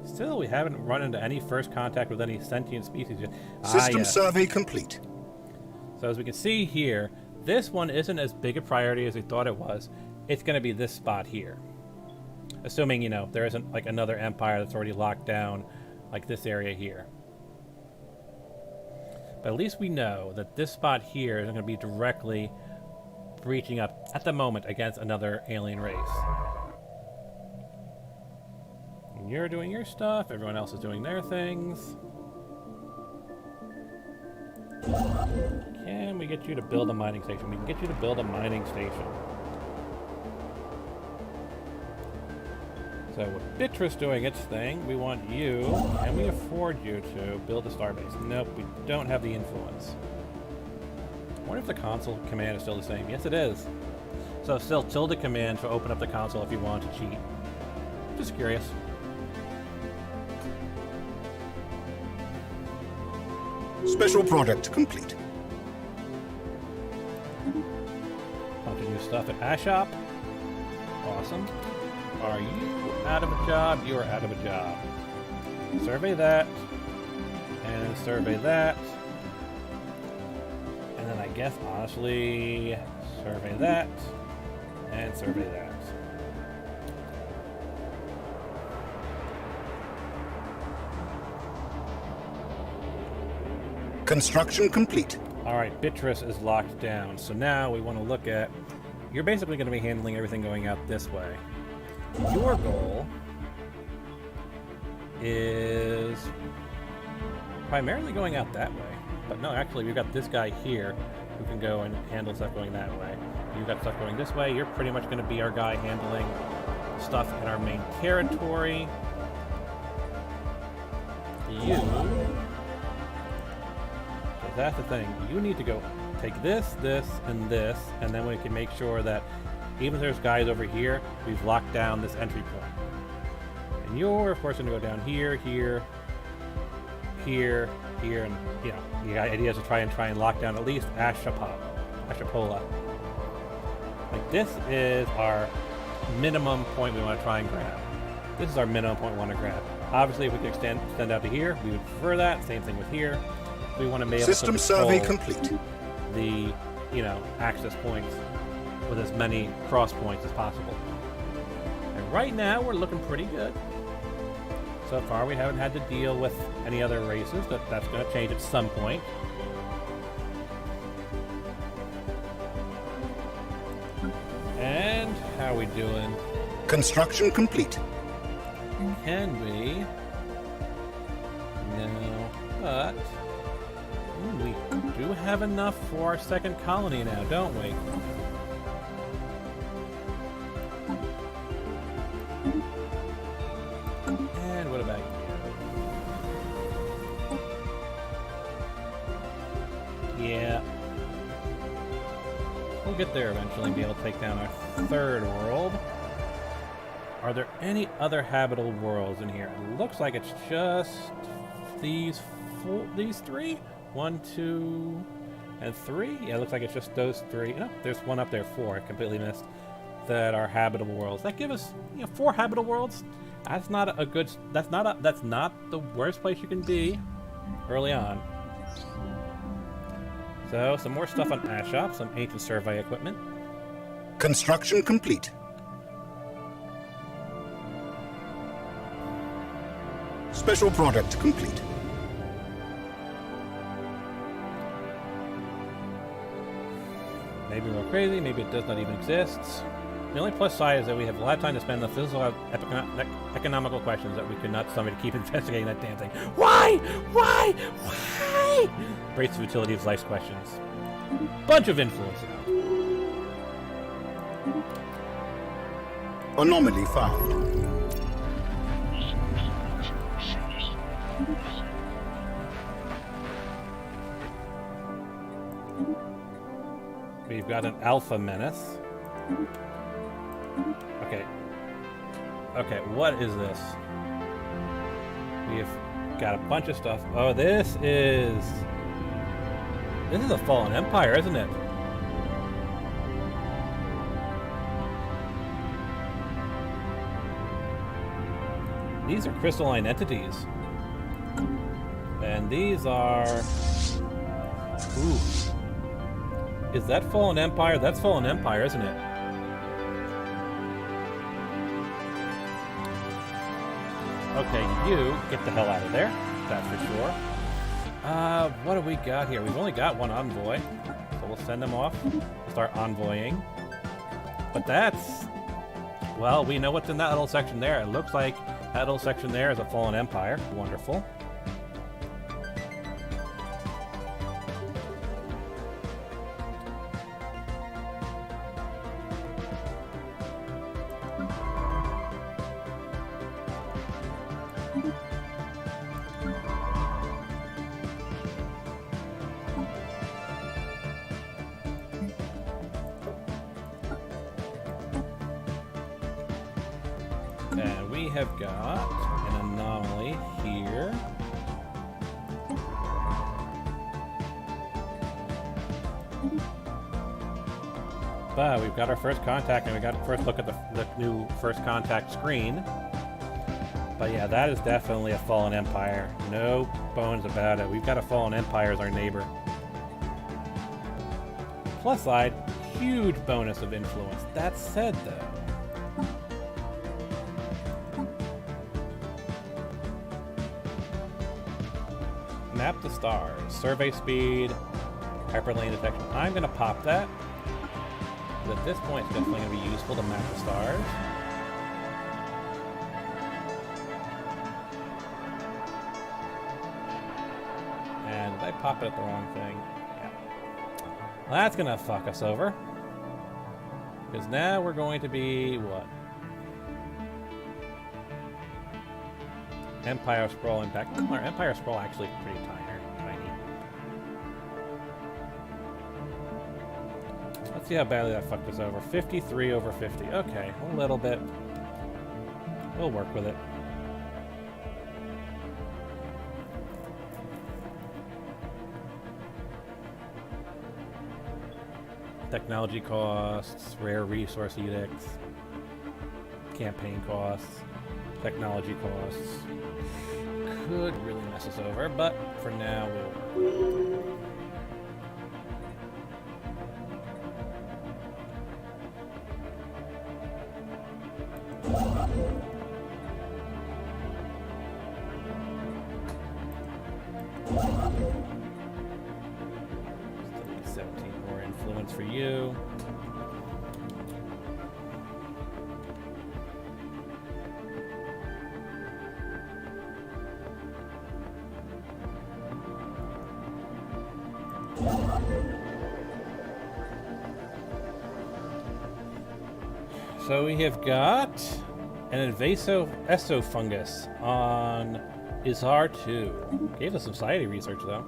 Still, we haven't run into any first contact with any sentient species yet. System Yes. survey complete. So as we can see here, this one isn't as big a priority as we thought it was. It's going to be this spot here. Assuming, you know, there isn't like another empire that's already locked down like this area here. But at least we know that this spot here is going to be directly breaching up at the moment against another alien race. And you're doing your stuff, everyone else is doing their things. Can we get you to build a mining station? We can get you to build a mining station. So with Beatrice doing its thing, we want you, can we afford you to build a starbase? Nope, we don't have the influence. I wonder if the console command is still the same. Yes, it is. So still tilde command to open up the console if you want to cheat. Just curious. Special product complete. Bunch of new stuff at Ashop. Awesome. Are you out of a job? You are out of a job. Survey that. And survey that. And then I guess, honestly, survey that. And survey that. Construction complete. Alright, Beatrice is locked down. So now we want to look at... You're basically going to be handling everything going out this way. Your goal is primarily going out that way. But no, actually, we've got this guy here who can go and handle stuff going that way. You've got stuff going this way. You're pretty much going to be our guy handling stuff in our main territory. You... That's the thing. You need to go take this, this, and this, and then we can make sure that even if there's guys over here, we've locked down this entry point. And you're, of course, going to go down here, here, here, here, and, you know, the idea is to try and lock down at least Ashapola. Like this is our minimum point we want to try and grab. This is our minimum point we want to grab. Obviously, if we could extend out to here, we would prefer that. Same thing with here. We want to be able System to survey control complete. the, access points with as many cross points as possible. And right now, we're looking pretty good. So far, we haven't had to deal with any other races, but that's going to change at some point. And how are we doing? Construction complete. Can we? No, but we do have enough for our second colony now, don't we? And what about you? Yeah. We'll get there eventually and be able to take down our third world. Are there any other habitable worlds in here? It looks like it's just these three? 1, 2, and 3? Yeah, it looks like it's just those 3. No, there's one up there, 4. I completely missed. That are habitable worlds. That give us, 4 habitable worlds. That's not a good. That's not the worst place you can be early on. So some more stuff on Ashop, some ancient survey equipment. Construction complete. Special product complete. Maybe we're crazy, maybe it does not even exist. The only plus side is that we have a lot of time to spend on physical economical questions that we could not somebody to keep investigating that damn thing. Why? Why? Why? Rates of utility of life's questions. Bunch of influence now. Anomaly found. We've got an alpha menace. Okay. Okay, what is this? We've got a bunch of stuff. Oh, this is a fallen empire, isn't it? These are crystalline entities. And these are... Ooh. Is that Fallen Empire? That's Fallen Empire, isn't it? Okay, you get the hell out of there. That's for sure. What do we got here? We've only got one envoy. So we'll send them off. Start envoying. But that's... Well, we know what's in that little section there. It looks like that little section there is a Fallen Empire. Wonderful. And we have got an anomaly here. But we've got our first contact, and we got a first look at the new first contact screen. But yeah, that is definitely a Fallen Empire. No bones about it. We've got a Fallen Empire as our neighbor. Plus side, huge bonus of influence. That said, though, map the stars, survey speed, hyperlane detection. I'm going to pop that. At this point, it's definitely going to be useful to map the stars. And did I pop it at the wrong thing? Yeah. Well, that's going to fuck us over. Because now we're going to be, what? Empire Sprawl Impact. Our Empire Sprawl actually pretty tiny. Let's see how badly that fucked us over. 53 over 50. Okay, a little bit. We'll work with it. Technology costs, rare resource edicts, campaign costs, technology costs. Could really mess us over, but for now we'll... Still need 17 more influence for you. So we have got an invasive fungus on Izar 2. Gave us some society research though.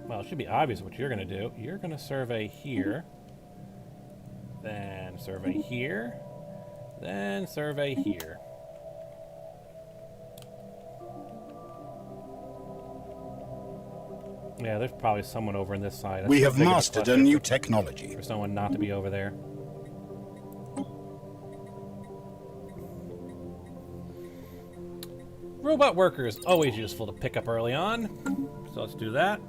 Well, it should be obvious what you're going to do. You're going to survey here, then survey here, then survey here. Yeah, there's probably someone over on this side. That's We too have big of a mastered a cluster new technology. for someone not to be over there. Robot workers, always useful to pick up early on. So let's do that.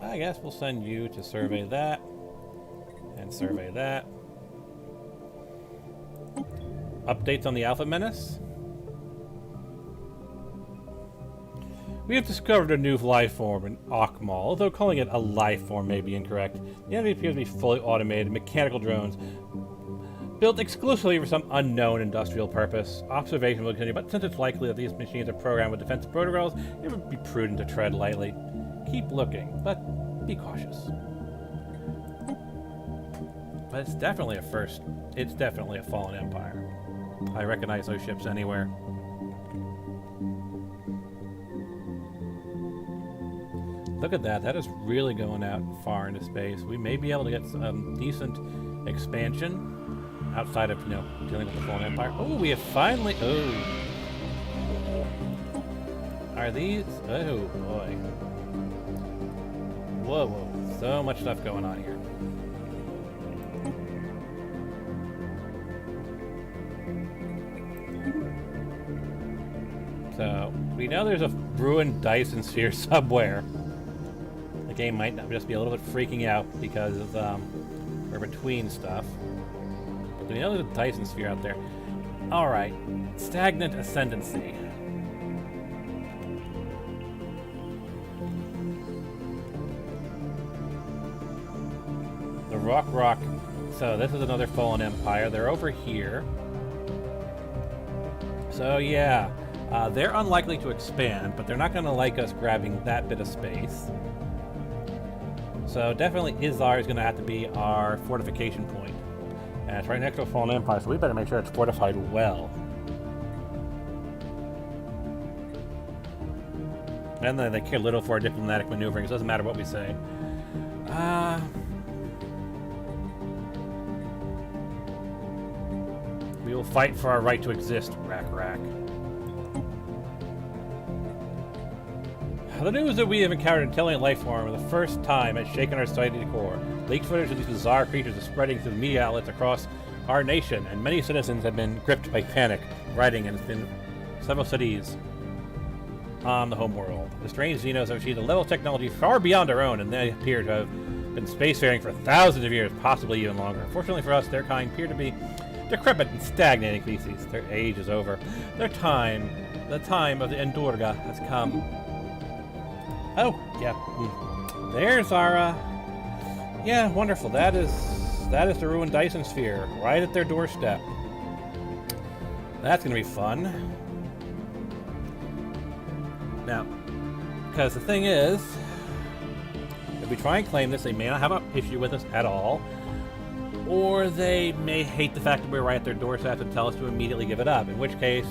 I guess we'll send you to survey that and survey that. Updates on the Alpha Menace. We have discovered a new life form in Akmal, although calling it a life form may be incorrect. The enemy appears to be fully automated mechanical drones built exclusively for some unknown industrial purpose. Observation will continue, but since it's likely that these machines are programmed with defensive protocols, it would be prudent to tread lightly. Keep looking, but be cautious. But it's definitely a first. It's definitely a fallen empire. I recognize those ships anywhere. Look at that. That is really going out far into space. We may be able to get some decent expansion outside of, dealing with the fallen empire. Oh, we have finally... Oh. Are these... Oh, boy. Whoa, whoa. So much stuff going on here. So, we know there's a ruined Dyson sphere somewhere. The game might not just be a little bit freaking out because of, we're between stuff. But we know there's a Dyson sphere out there. Alright. Stagnant ascendancy. The Rock. So this is another fallen empire. They're over here. So yeah, they're unlikely to expand, but they're not going to like us grabbing that bit of space. So definitely Izar is going to have to be our fortification point. And it's right next to a fallen empire, so we better make sure it's fortified well. And then they care little for our diplomatic maneuvering. It doesn't matter what we say. We will fight for our right to exist, Rack. The news that we have encountered an intelligent life form for the first time has shaken our society to core. Leaked footage of these bizarre creatures is spreading through the media outlets across our nation, and many citizens have been gripped by panic, writing in several cities on the homeworld. The strange Xenos have achieved a level of technology far beyond our own, and they appear to have been spacefaring for thousands of years, possibly even longer. Fortunately for us, their kind appear to be decrepit and stagnating species. Their age is over. The time of the Endurga has come. Oh, yeah. There's our, yeah, wonderful. That is the ruined Dyson sphere, right at their doorstep. That's gonna be fun. Now, because the thing is, if we try and claim this, they may not have an issue with us at all. or they may hate the fact that we're right at their doorstep and tell us to immediately give it up, in which case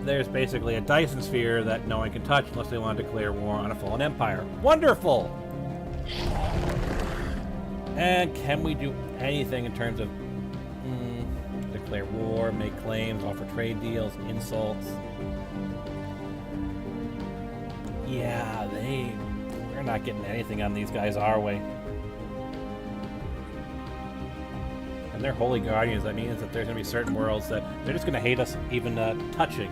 there's basically a Dyson sphere that no one can touch unless they want to declare war on a fallen empire. Wonderful! And can we do anything in terms of declare war, make claims, offer trade deals, insults? Yeah, we're not getting anything on these guys, are we? And they're holy guardians. That means that there's going to be certain worlds that they're just going to hate us even touching.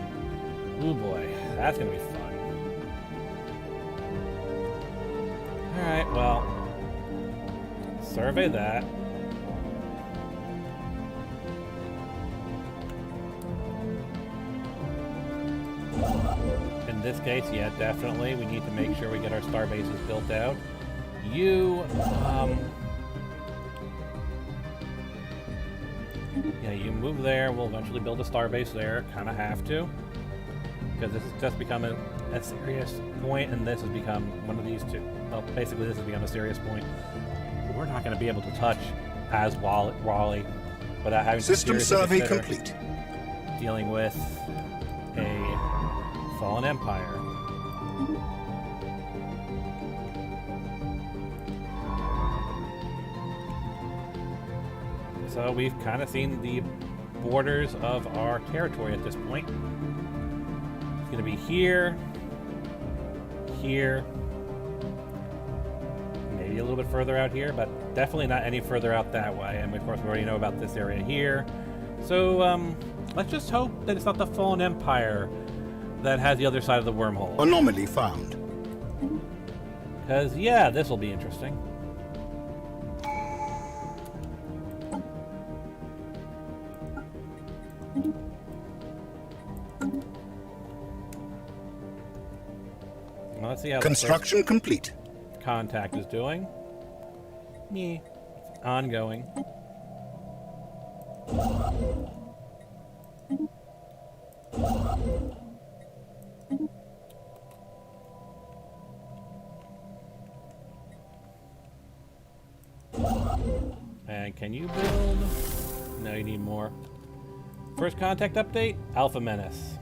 Oh boy, that's going to be fun. Alright, well, survey that. In this case, yeah, definitely. We need to make sure we get our star bases built out. Yeah, you move there. We'll eventually build a star base there. Kind of have to. Because this has just become a serious point, and this has become one of these two. Well, basically, this has become a serious point. We're not going to be able to touch as Wally without having System to survey complete. Dealing with a fallen empire. So we've kind of seen the borders of our territory at this point. It's going to be here, here, maybe a little bit further out here, but definitely not any further out that way. And of course, we already know about this area here. So let's just hope that it's not the fallen empire that has the other side of the wormhole. Anomaly found. Because, yeah, this will be interesting. Well, let's see how Construction complete. Contact is doing. Yeah, ongoing. And can you build? No, you need more. First contact update, Alpha Menace.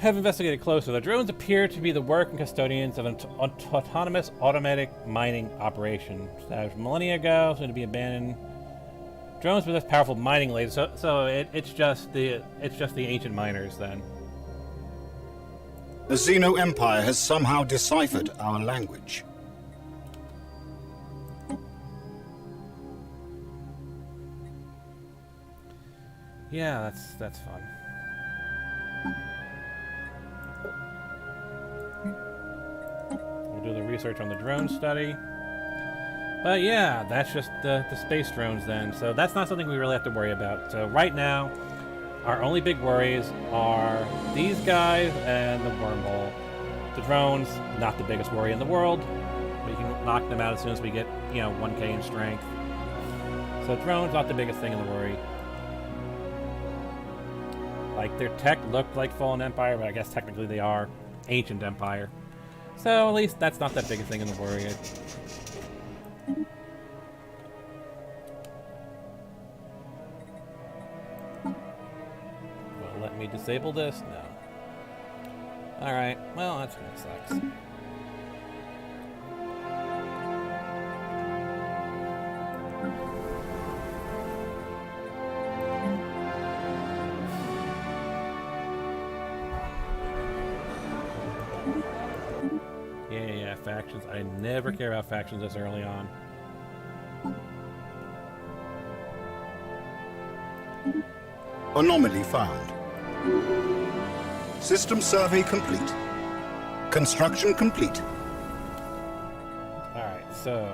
Have investigated closer. The drones appear to be the work and custodians of an autonomous automatic mining operation. Established millennia ago, soon to be abandoned. Drones possess powerful mining lasers, so it's just the ancient miners then. The Xeno Empire has somehow deciphered our language. Yeah, that's fun. We'll do the research on the drone study. But yeah, that's just the space drones then. So that's not something we really have to worry about. So right now, our only big worries are these guys and the wormhole. The drones, not the biggest worry in the world. We can knock them out as soon as we get, 1K in strength. So drones, not the biggest thing in the worry. Like, their tech looked like Fallen Empire, but I guess technically they are Ancient Empire. So at least that's not that big a thing in the worry. Well, let me disable this? No. Alright, well, that's gonna sucks. Yeah, factions. I never care about factions this early on. Anomaly found. System survey complete. Construction complete. Alright, so...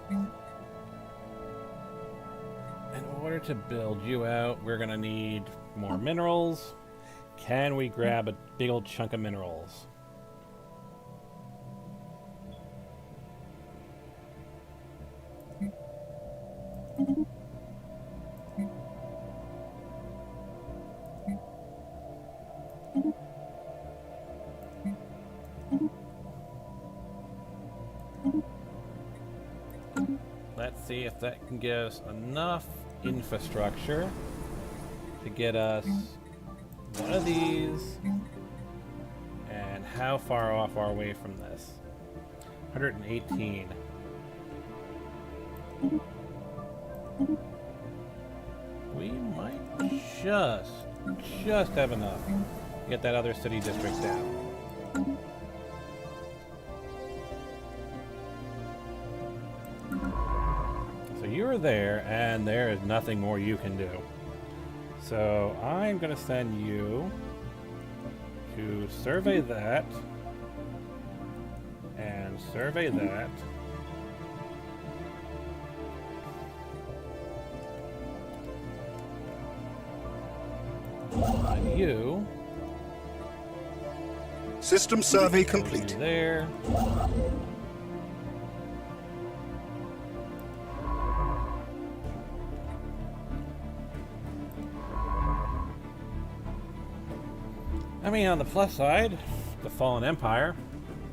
in order to build you out, we're gonna need more minerals. Can we grab a big old chunk of minerals? Let's see if that can give us enough infrastructure to get us one of these. And how far off are we from this? 118. We might just have enough to get that other city district down. So you're there, and there is nothing more you can do. So I'm going to send you to survey that, and survey that. And you. System survey complete. There. I mean, on the plus side, the Fallen Empire.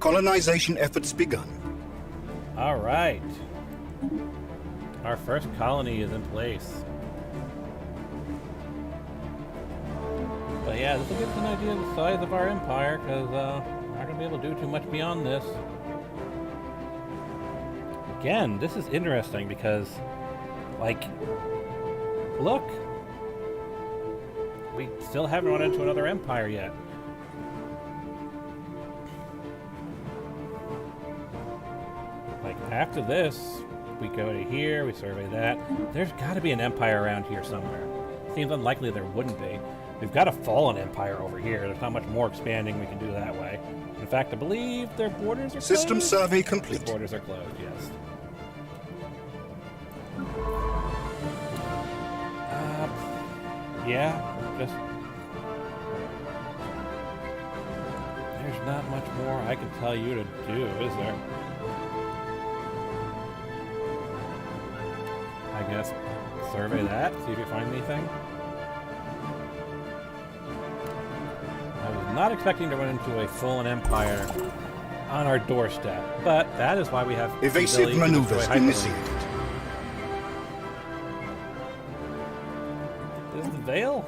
Colonization efforts begun. All right. Our first colony is in place. But yeah, this will give us an idea of the size of our empire, because we're not going to be able to do too much beyond this. Again, this is interesting because, like, look. We still haven't run into another empire yet. Like, after this, we go to here, we survey that. There's got to be an empire around here somewhere. Seems unlikely there wouldn't be. We've got a fallen empire over here. There's not much more expanding we can do that way. In fact, I believe their borders are System closed. survey complete. Their borders are closed, yes. Yeah, just... There's not much more I can tell you to do, is there? I guess survey that, see if you find anything. I was not expecting to run into a fallen empire on our doorstep, but that is why we have Evasive maneuvers initiated. This is the Veil?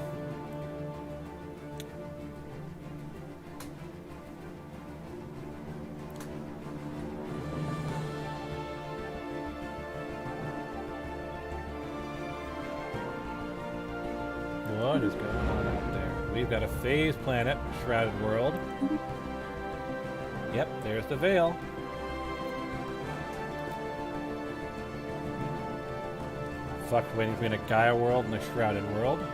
What is going on out there? We've got a phase planet, Shrouded World. Yep, there's the Veil. Fluctuating between a Gaia world and a Shrouded World.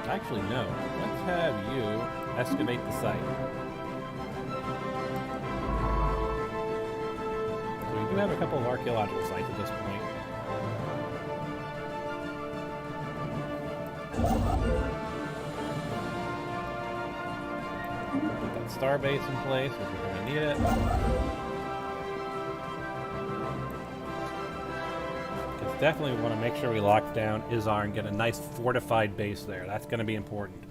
Actually, no. Let's have you excavate the site. So we do have a couple of archaeological sites at this point. Put that star base in place if we're going to need it. Definitely want to make sure we lock down Izar and get a nice fortified base there. That's going to be important.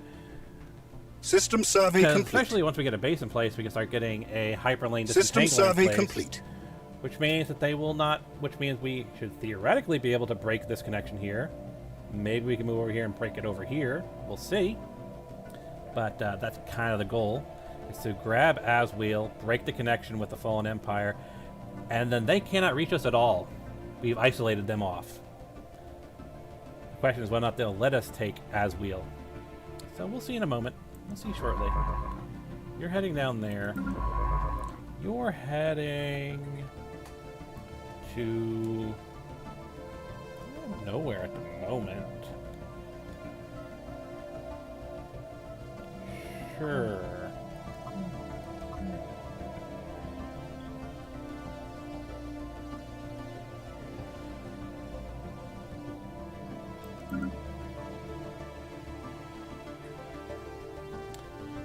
System survey complete. Especially once we get a base in place, we can start getting a hyperlane System disentangler survey in place, complete. which means that they will not. Which means we should theoretically be able to break this connection here. Maybe we can move over here and break it over here. We'll see. But that's kind of the goal: is to grab Aswheel, break the connection with the Fallen Empire, and then they cannot reach us at all. We've isolated them off. The question is whether or not they'll let us take Aswheel. So we'll see in a moment. We'll see shortly. You're heading down there. You're heading to nowhere at the moment. Sure.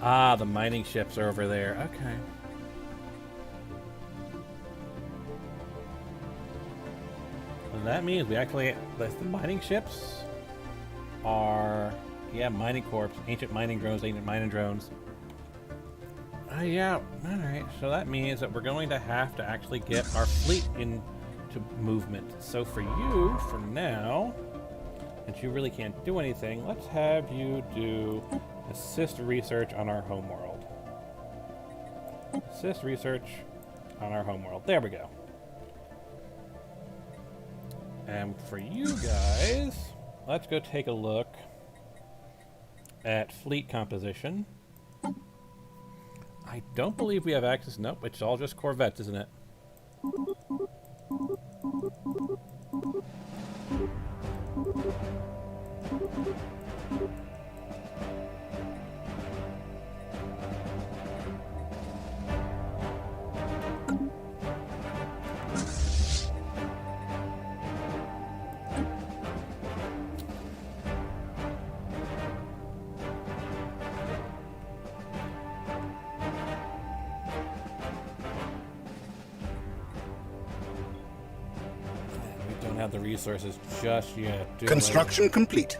Ah, the mining ships are over there. Okay. Well, that means we actually... The mining ships are... Yeah, mining corps. Ancient mining drones, ancient mining drones. Yeah, alright. So that means that we're going to have to actually get our fleet into movement. So for you, for now, since you really can't do anything, let's have you do assist research on our homeworld. Assist research on our homeworld. There we go. And for you guys, let's go take a look at fleet composition. I don't believe we have access. Nope, it's all just corvettes, isn't it? Have the resources just yet. Construction complete.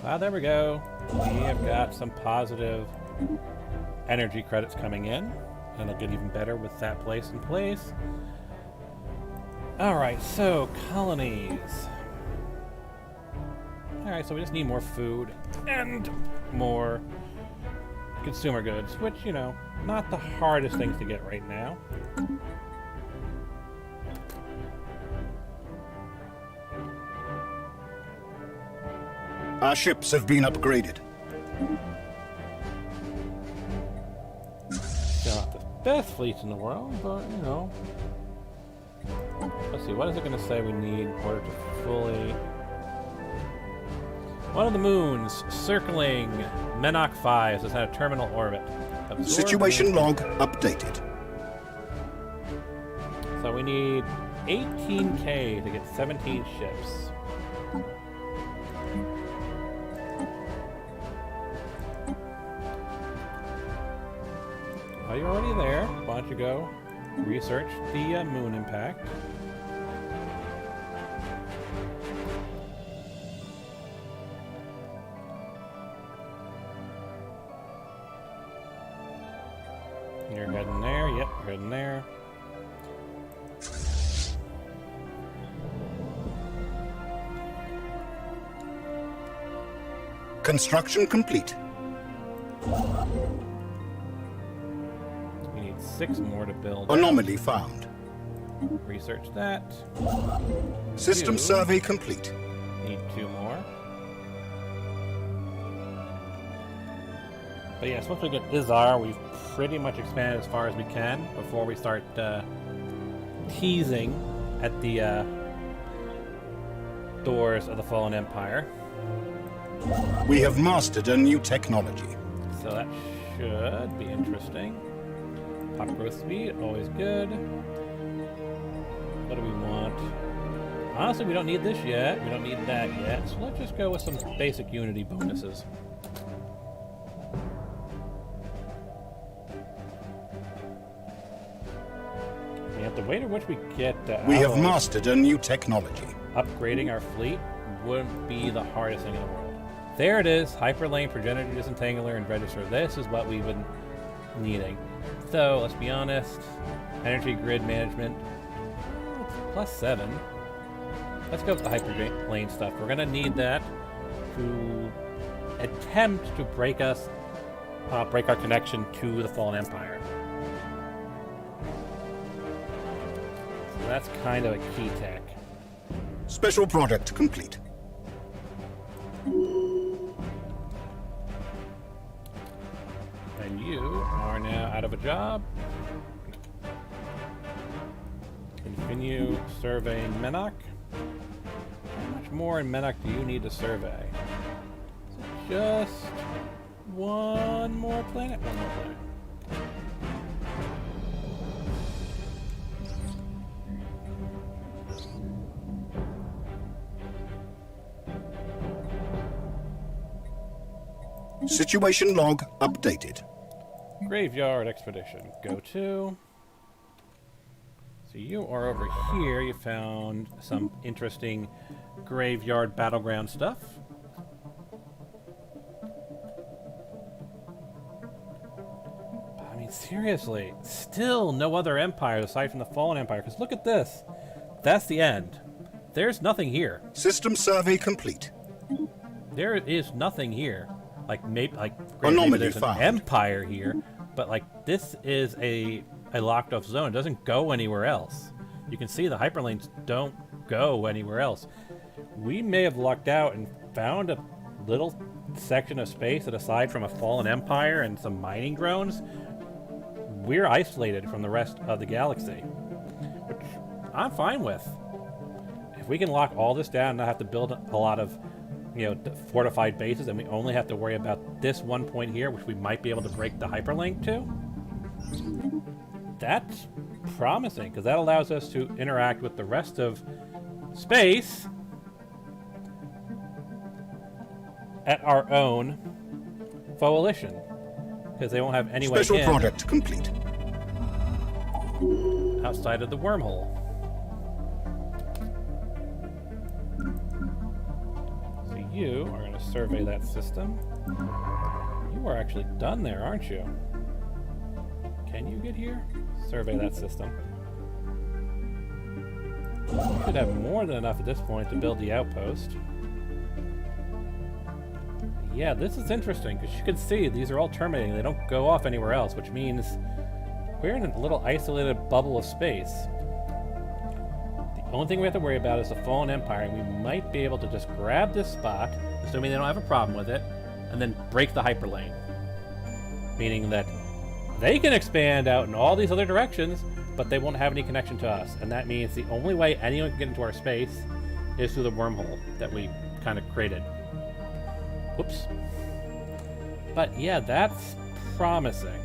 Ah, there we go. We have got some positive energy credits coming in, and it'll get even better with that place in place. Alright, so colonies. Alright, so we just need more food and more consumer goods, which, you know, not the hardest things to get right now. Our ships have been upgraded. Still not the best fleets in the world, but, you know. Let's see, what is it going to say we need in order to fully... One of the moons circling Menok 5 is at a terminal orbit. Absorb Situation log updated. So we need 18k to get 17 ships. Oh, you're already there. Why don't you go research the moon impact? You're heading there. Yep, you're heading there. Construction complete. We need 6 more to build. Anomaly found. Research that. System 2. survey complete. Need 2 more. But yes, once we get Izar, we've pretty much expanded as far as we can before we start teasing at the doors of the Fallen Empire. We have mastered a new technology. So that should be interesting. Pop growth speed, always good. What do we want? Honestly, we don't need this yet. We don't need that yet. So let's just go with some basic Unity bonuses. We have the way to which we get We have mastered a new technology. upgrading our fleet wouldn't be the hardest thing in the world. There it is, Hyperlane, Progenitor Disentangler, and Register. This is what we've been needing. So, let's be honest, Energy Grid Management, +7. Let's go with the Hyperlane stuff. We're going to need that to attempt to break our connection to the Fallen Empire. So that's kind of a key tech. Special product complete. And you are now out of a job. Continue surveying Menok. How much more in Menok do you need to survey? Is it just one more planet? One more planet. Situation log updated. Graveyard expedition. Go to. So you are over here. You found some interesting graveyard battleground stuff. I mean, seriously, still no other empires aside from the Fallen Empire. Because look at this. That's the end. There's nothing here. System survey complete. There is nothing here. Like maybe Anomaly there's an found. empire here, but like this is a locked off zone. It doesn't go anywhere else. You can see the hyperlanes don't go anywhere else. We may have lucked out and found a little section of space that, aside from a fallen empire and some mining drones, we're isolated from the rest of the galaxy, which I'm fine with. If we can lock all this down and not have to build a lot of, fortified bases, and we only have to worry about this one point here, which we might be able to break the hyperlink to, that's promising, because that allows us to interact with the rest of space at our own volition, because they won't have any way Special in product complete. outside of the wormhole. So you are going to survey that system. You are actually done there, aren't you? Can you get here? Survey that system. You should have more than enough at this point to build the outpost. Yeah, this is interesting, because you can see these are all terminating. They don't go off anywhere else, which means we're in a little isolated bubble of space. The only thing we have to worry about is the Fallen Empire, and we might be able to just grab this spot, assuming they don't have a problem with it, and then break the hyperlane. Meaning that they can expand out in all these other directions, but they won't have any connection to us. And that means the only way anyone can get into our space is through the wormhole that we kind of created. Whoops. But yeah, that's promising.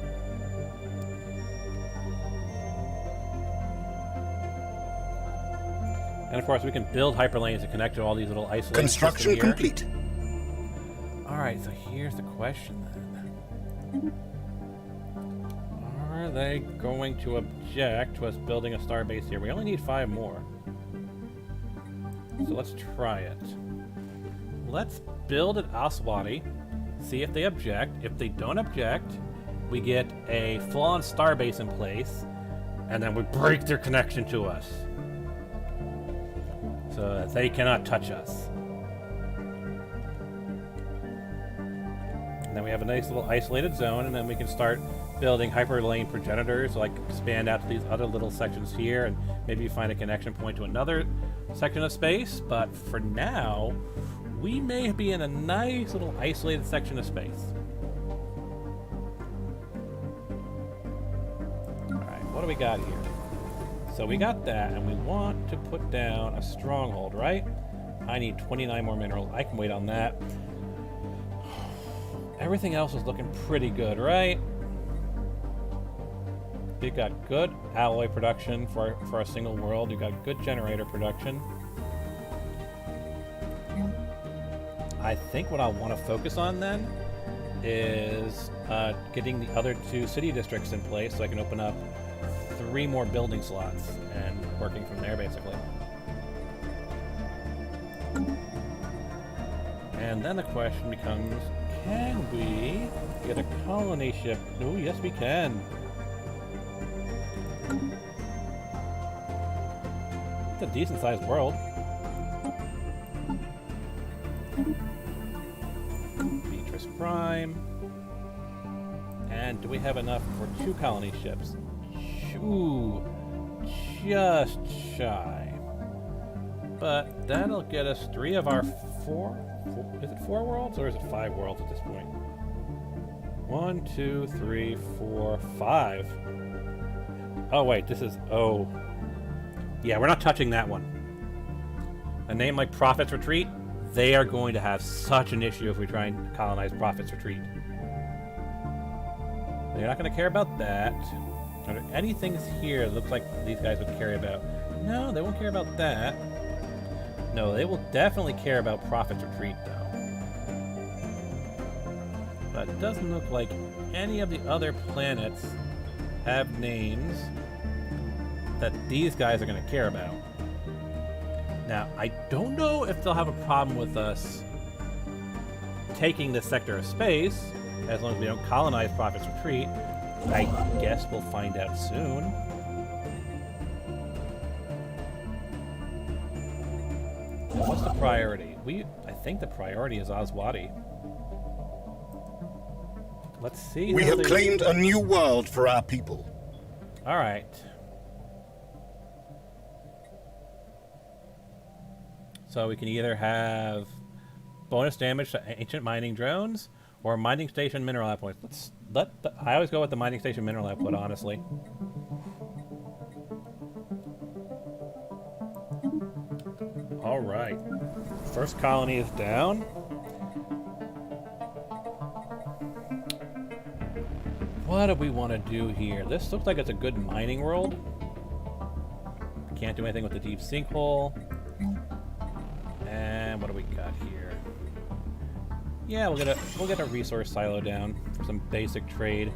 And of course, we can build hyperlanes to connect to all these little isolated Construction systems here. complete. Alright, so here's the question then. Are they going to object to us building a starbase here? We only need 5 more. So let's try it. Let's build at Aswati, see if they object. If they don't object, we get a full-on starbase in place, and then we break their connection to us, so that they cannot touch us. And then we have a nice little isolated zone, and then we can start building hyperlane progenitors, like expand out to these other little sections here, and maybe find a connection point to another section of space. But for now, we may be in a nice little isolated section of space. Alright, what do we got here? So we got that, and we want to put down a stronghold, right? I need 29 more minerals. I can wait on that. Everything else is looking pretty good, right? We've got good alloy production for a single world. You've got good generator production. I think what I want to focus on then is getting the other 2 city districts in place, so I can open up 3 more building slots and working from there, basically. And then the question becomes, can we get a colony ship? Oh, yes we can. It's a decent sized world. Beatrice Prime. And do we have enough for 2 colony ships? Ooh, just shy. But that'll get us 3 of our 4? Is it 4 worlds, or is it 5 worlds at this point? 1, 2, 3, 4, 5. Oh wait, this is... oh. Yeah, we're not touching that one. A name like Prophet's Retreat, they are going to have such an issue if we try and colonize Prophet's Retreat. They're not going to care about that. Are there any things here that looks like these guys would care about? No, they won't care about that. No, they will definitely care about Prophet's Retreat, though. it doesn't look like any of the other planets have names that these guys are going to care about. Now, I don't know if they'll have a problem with us taking this sector of space, as long as we don't colonize Prophet's Retreat. I guess we'll find out soon. Now, what's the priority? I think the priority is Oswati. Let's see. We have claimed a new world for our people. All right. So we can either have bonus damage to ancient mining drones or mining station mineral output. I always go with the mining station mineral output, honestly. All right. First colony is down. What do we want to do here? This looks like it's a good mining world. Can't do anything with the deep sinkhole. And what do we got here? Yeah, we'll get a resource silo down for some basic trade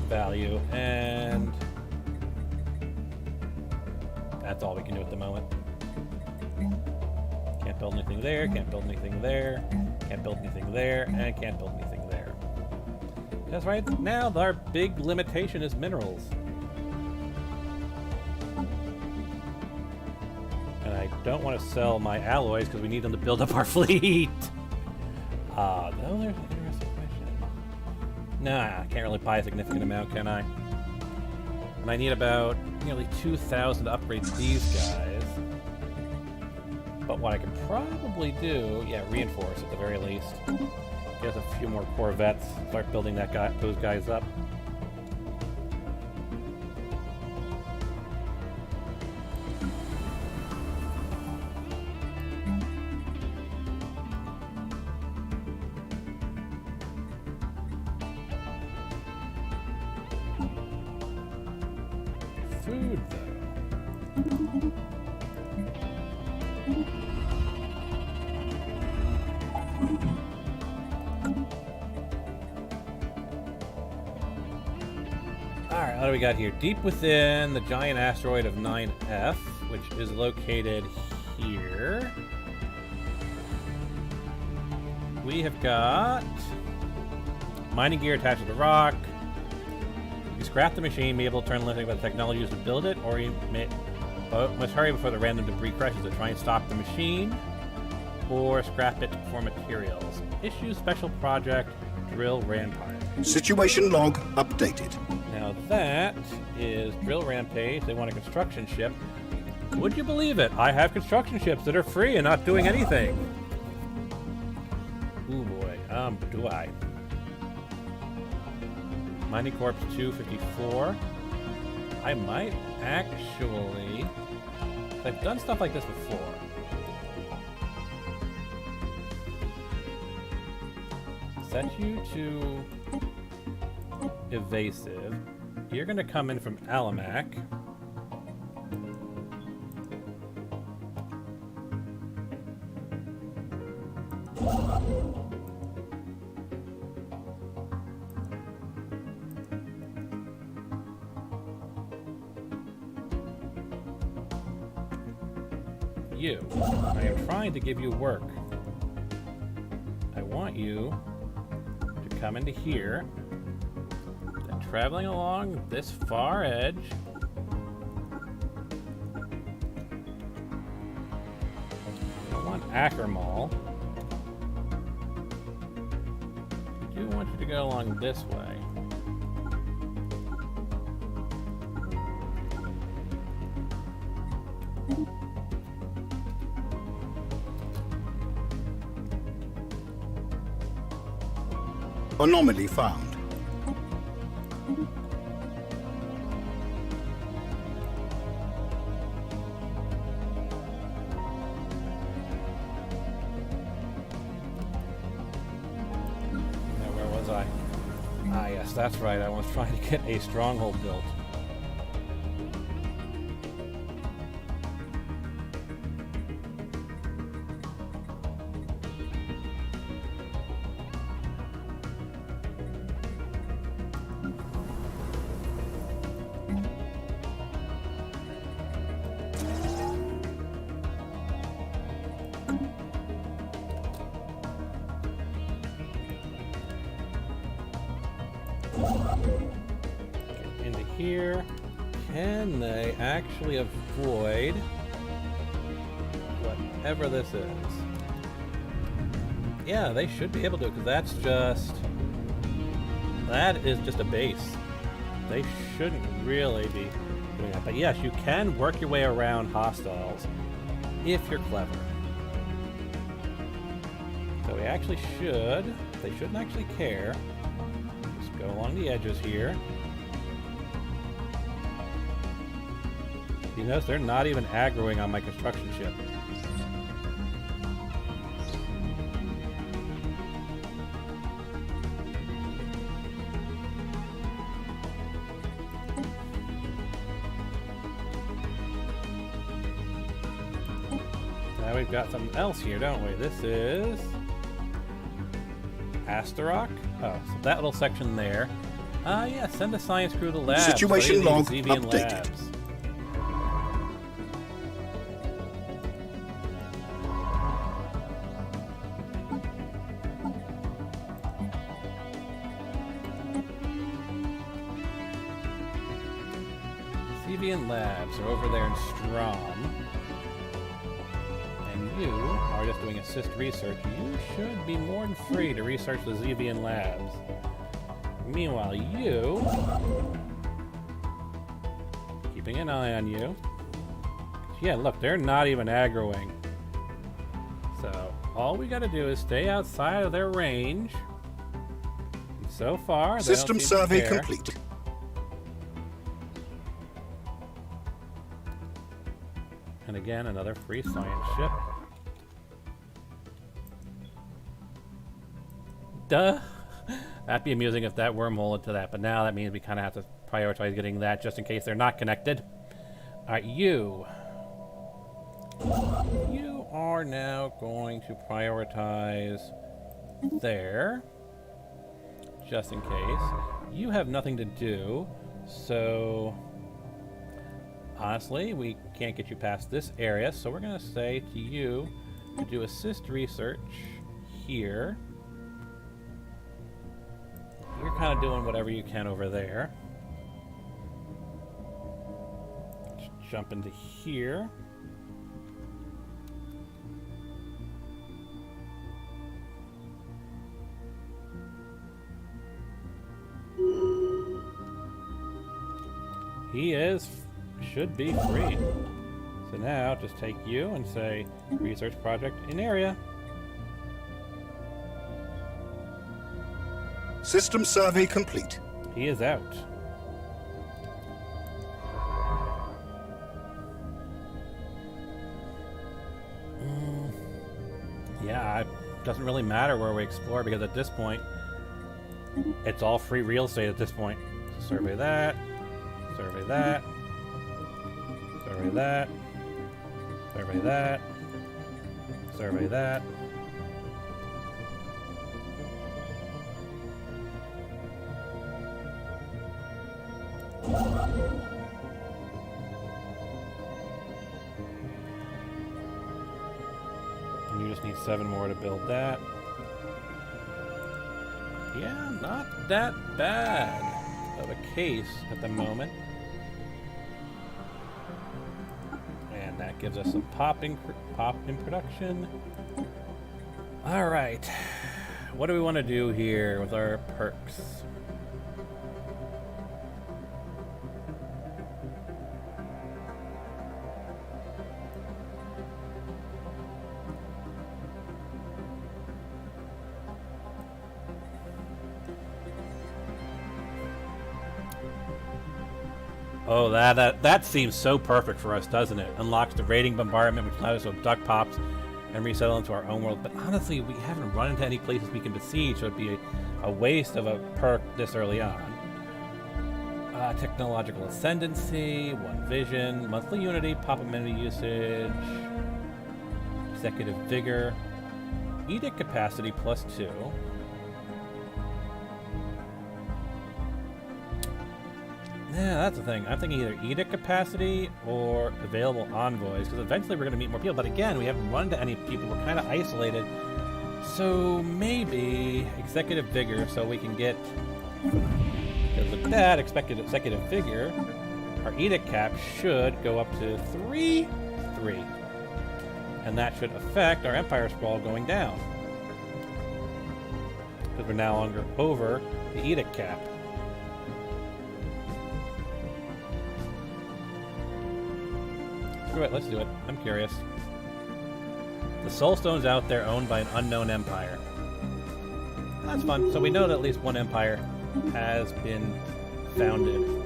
value, and that's all we can do at the moment. Can't build anything there, can't build anything there, can't build anything there, and can't build anything there. Because right now, our big limitation is minerals. And I don't want to sell my alloys because we need them to build up our fleet. No, there's an interesting question. Nah, I can't really buy a significant amount, can I? And I need about nearly 2,000 to upgrade these guys. But what I could probably do, yeah, reinforce at the very least. Get us a few more Corvettes, start building those guys up. Food, though. Alright, what do we got here? Deep within the giant asteroid of 9F, which is located here, we have got mining gear attached to the rock. You can scrap the machine, be able to turn limiting by the technology used to build it, or you must hurry before the random debris crashes to try and stop the machine, or scrap it for materials. Issue special project Drill Rampage. Situation log updated. Now that is Drill Rampage. They want a construction ship. Would you believe it? I have construction ships that are free and not doing anything. Ooh boy, do I. Mining Corps 254. I might actually... I've done stuff like this before. Set you to evasive. You're going to come in from Alamac. You. I am trying to give you work. I want you to come into here. Then traveling along this far edge. I want Ackermall. I do want you to go along this way. Anomaly found. Now, where was I? Ah, yes, that's right. I was trying to get a stronghold built. into here. Can they actually avoid whatever this is? Yeah, they should be able to, because that is just a base. They shouldn't really be doing that. But yes, you can work your way around hostiles if you're clever. So we actually should, they shouldn't actually care. Just go along the edges here. You notice they're not even aggroing on my construction ship. Now we've got something else here, don't we? This is Astaroth. Oh, so that little section there. Yeah, send a science crew to labs. Situation log Zevian updated. Labs. Zevian Labs are over there in Strom. And you are just doing assist research. You should be more than free to research the Zevian Labs. Meanwhile, you... keeping an eye on you. Yeah, look, they're not even aggroing. So, all we gotta do is stay outside of their range. And so far, they System don't seem to survey care. complete. And again, another free science ship. Duh! That'd be amusing if that wormhole into that, but now that means we kind of have to prioritize getting that just in case they're not connected. Alright, you. You are now going to prioritize there. Just in case. You have nothing to do, so... honestly, we can't get you past this area, so we're going to say to you to do assist research here. You're kind of doing whatever you can over there. Just jump into here. He should be free. So now just take you and say research project in area. System survey complete. He is out. Yeah, it doesn't really matter where we explore because at this point, it's all free real estate at this point. So survey that, survey that, survey that, survey that, survey that. And you just need 7 more to build that. Yeah, not that bad of a case at the moment. And that gives us some pop in production. Alright. What do we want to do here with our perks? Oh, that seems so perfect for us, doesn't it? Unlocks the raiding bombardment, which allows us to abduct pops and resettle into our own world. But honestly, we haven't run into any places we can besiege, so it'd be a waste of a perk this early on. Technological ascendancy, 1 vision, monthly unity, pop amenity usage, executive vigor, edict capacity +2. Yeah, that's the thing. I'm thinking either edict capacity or available envoys, because eventually we're going to meet more people. But again, we haven't run into any people. We're kind of isolated. So maybe executive vigor, so we can get... because Because with that expected executive figure, our edict cap should go up to 3. And that should affect our Empire Sprawl going down. Because we're now over the edict cap. Screw it, let's do it. I'm curious. The Soul Stone's out there owned by an unknown empire. That's fun. So we know that at least one empire has been founded.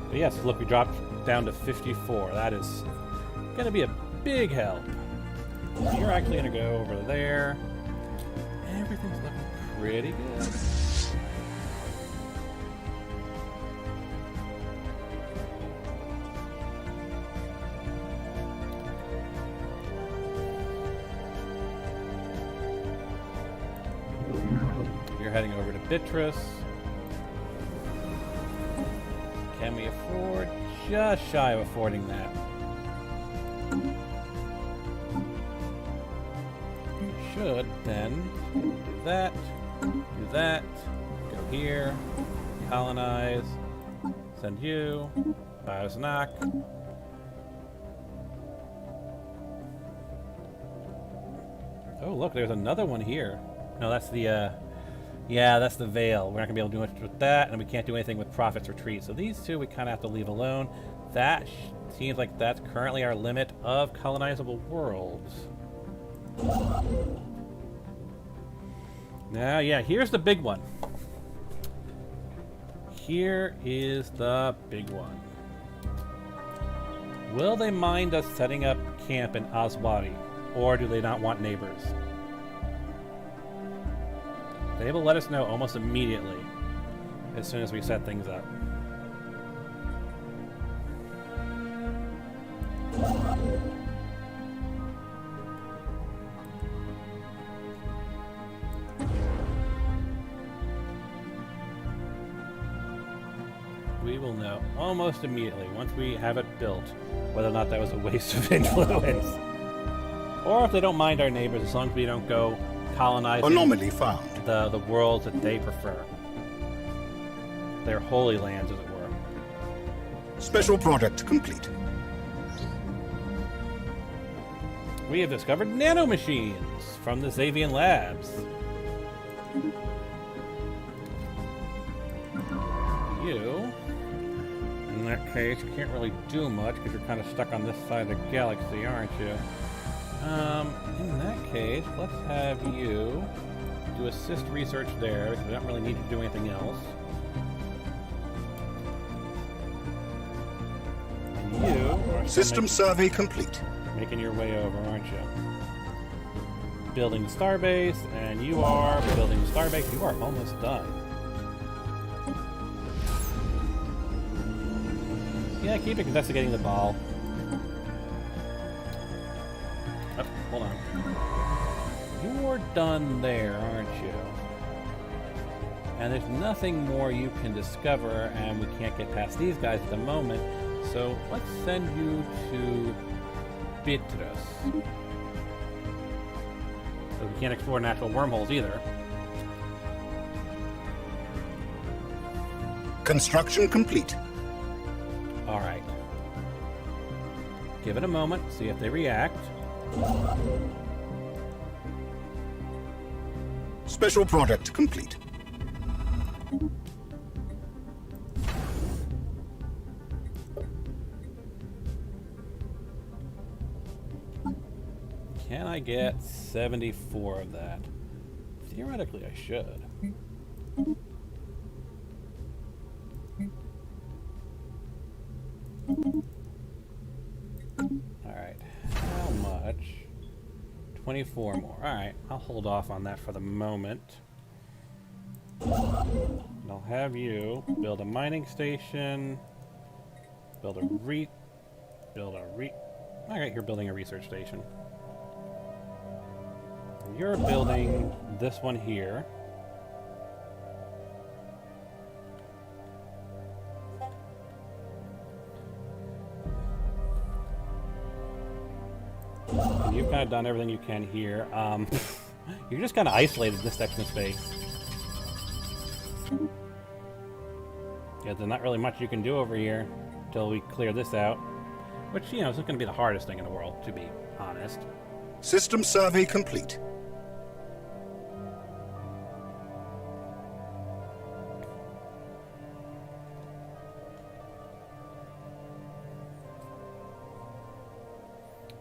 But yes, look, we dropped down to 54. That is going to be a big help. So you're actually going to go over there. Everything's looking pretty good. You're heading over to Beatrice. Can we afford? Just shy of affording that. We should then do that, go here, colonize, send you, Biosnock. Oh, look, there's another one here. No, that's the, yeah, that's the Veil. We're not going to be able to do much with that, and we can't do anything with Prophet's Retreat. So these two we kind of have to leave alone. That seems like that's currently our limit of colonizable worlds. Now, yeah, here's the big one. Here is the big one. Will they mind us setting up camp in Aswadi, or do they not want neighbors? They will let us know almost immediately as soon as we set things up. We will know almost immediately once we have it built whether or not that was a waste of influence. Or if they don't mind our neighbors, as long as we don't go colonizing Anomaly found. the worlds that they prefer. Their holy lands, as it were. Special project complete. We have discovered nanomachines from the Xavian labs. You, in that case, can't really do much because you're kind of stuck on this side of the galaxy, aren't you? In that case, let's have you do assist research there because we don't really need to do anything else. And you are System survey complete. making your way over, aren't you? Building the starbase, and you are building the starbase. You are almost done. Yeah, keep investigating the ball. Oh, hold on. You're done there, aren't you? And there's nothing more you can discover, and we can't get past these guys at the moment. So let's send you to Beatrice. So we can't explore natural wormholes either. Construction complete. Alright. Give it a moment, see if they react. Special project complete. Can I get 74 of that? Theoretically, I should. Alright, how much? 24 more. Alright, I'll hold off on that for the moment. And I'll have you build a mining station, Alright, you're building a research station. You're building this one here. you've kind of done everything you can here. You're just kind of isolated in this section of space. Yeah, there's not really much you can do over here until we clear this out. Which, you know, is going to be the hardest thing in the world, to be honest. System survey complete.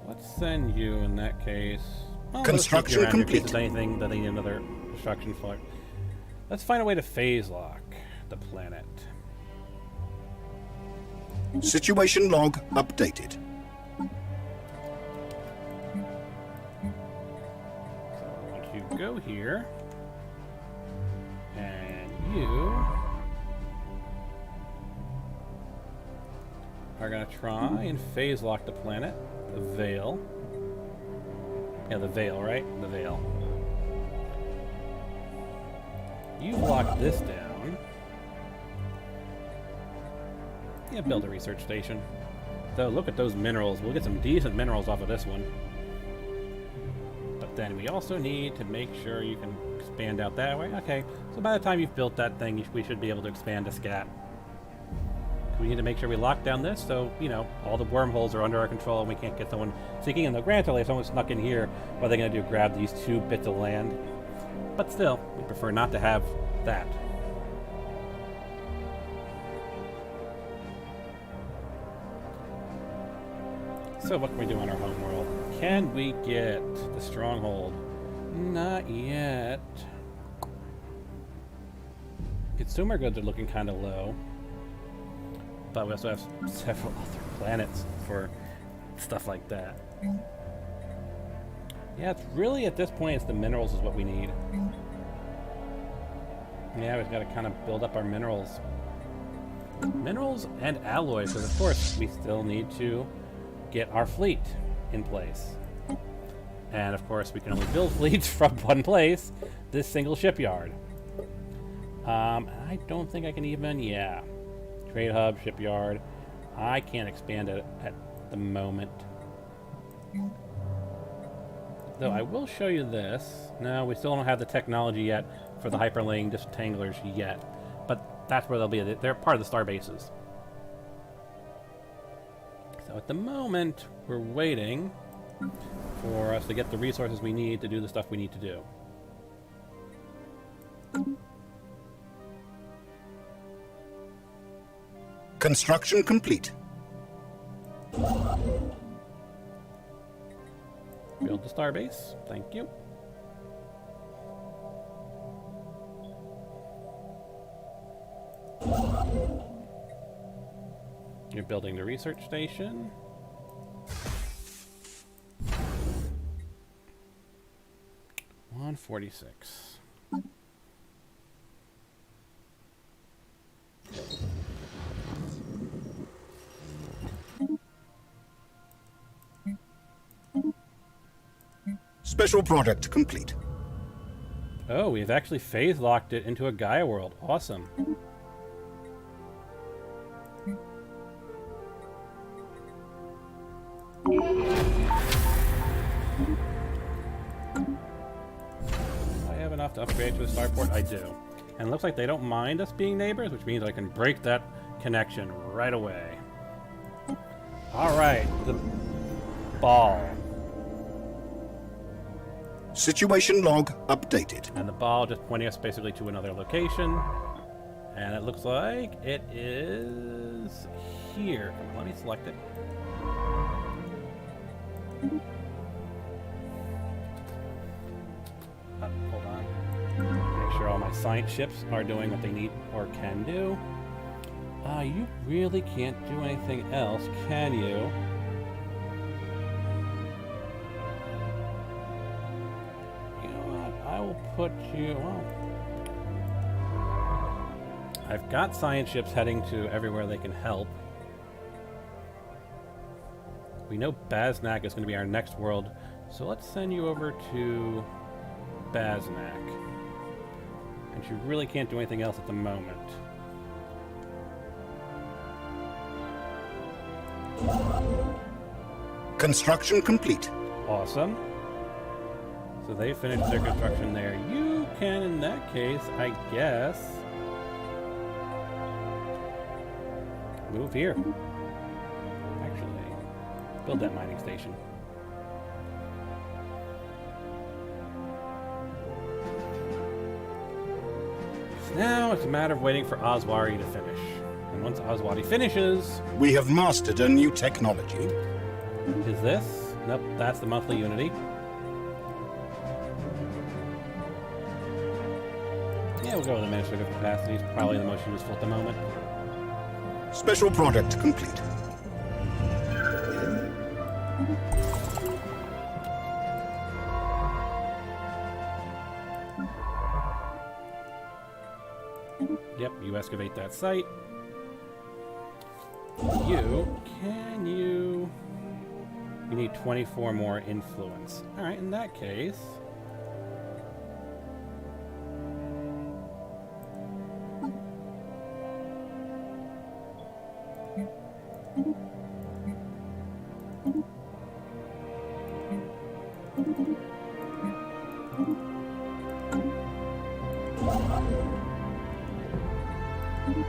Let's send you in that case. Well, Construction let's keep you around here in case complete. there's anything that they need another construction for. Let's find a way to phase lock the planet. Situation log updated. So once you go here, and you are gonna try and phase lock the planet, the Veil. Yeah, the Veil, right? The Veil. You've locked this down. Yeah, build a research station. Though, look at those minerals. We'll get some decent minerals off of this one. But then we also need to make sure you can expand out that way. Okay, so by the time you've built that thing, we should be able to expand to scat. We need to make sure we lock down this so, you know, all the wormholes are under our control and we can't get someone seeking in. Though, granted, if someone snuck in here, what are they going to do? Grab these 2 bits of land? But still, we prefer not to have that. So what can we do on our home world? Can we get the stronghold? Not yet. Consumer goods are looking kind of low. But we also have several other planets for stuff like that. Yeah, it's really, at this point, it's the minerals is what we need. Yeah, we've got to kind of build up our minerals. Minerals and alloys, because of course we still need to get our fleet in place. And of course we can only build fleets from one place, this single shipyard. I don't think I can even, yeah. Trade hub, shipyard. I can't expand it at the moment. Though I will show you this. No, we still don't have the technology yet for the hyperlink disentanglers yet. But that's where they'll be. They're part of the star bases. So at the moment, we're waiting for us to get the resources we need to do the stuff we need to do. Construction complete. Build the starbase. Thank you. You're building the research station. $146. Special project complete. Oh, we've actually phase locked it into a Gaia world. Awesome. I have enough to upgrade to a starport? I do. And it looks like they don't mind us being neighbors, which means I can break that connection right away. Alright, the ball. Situation log updated. And the ball just pointing us basically to another location. And it looks like it is here. Come on, let me select it. Hold on. Make sure all my science ships are doing what they need or can do. You really can't do anything else, can you? I will put you, well, I've got science ships heading to everywhere they can help. We know Baznak is going to be our next world, so let's send you over to Baznak. And you really can't do anything else at the moment. Construction complete. Awesome. So they finished their construction there. You can, in that case, I guess, move here. Actually, build that mining station. So now it's a matter of waiting for Oswari to finish. And once Oswari finishes... We have mastered a new technology. Is this? Nope, that's the monthly unity. Yeah, we'll go with administrative capacity. It's probably the most useful at the moment. Special product complete. Yep, you excavate that site. You need 24 more influence. Alright, in that case...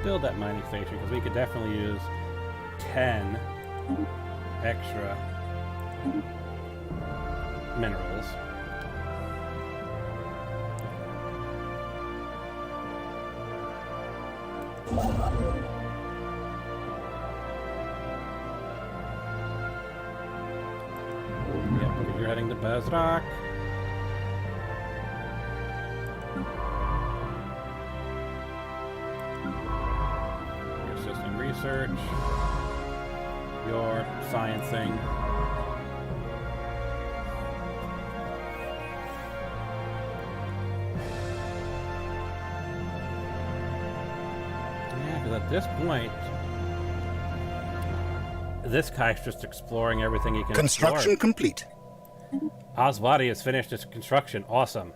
build that mining station, because we could definitely use 10 extra minerals. Yep, because you're heading to Bazrak. Your system research. Your sciencing. Yeah, because at this point, this guy's just exploring everything he can Construction explore. complete. Oswadi has finished its construction. Awesome.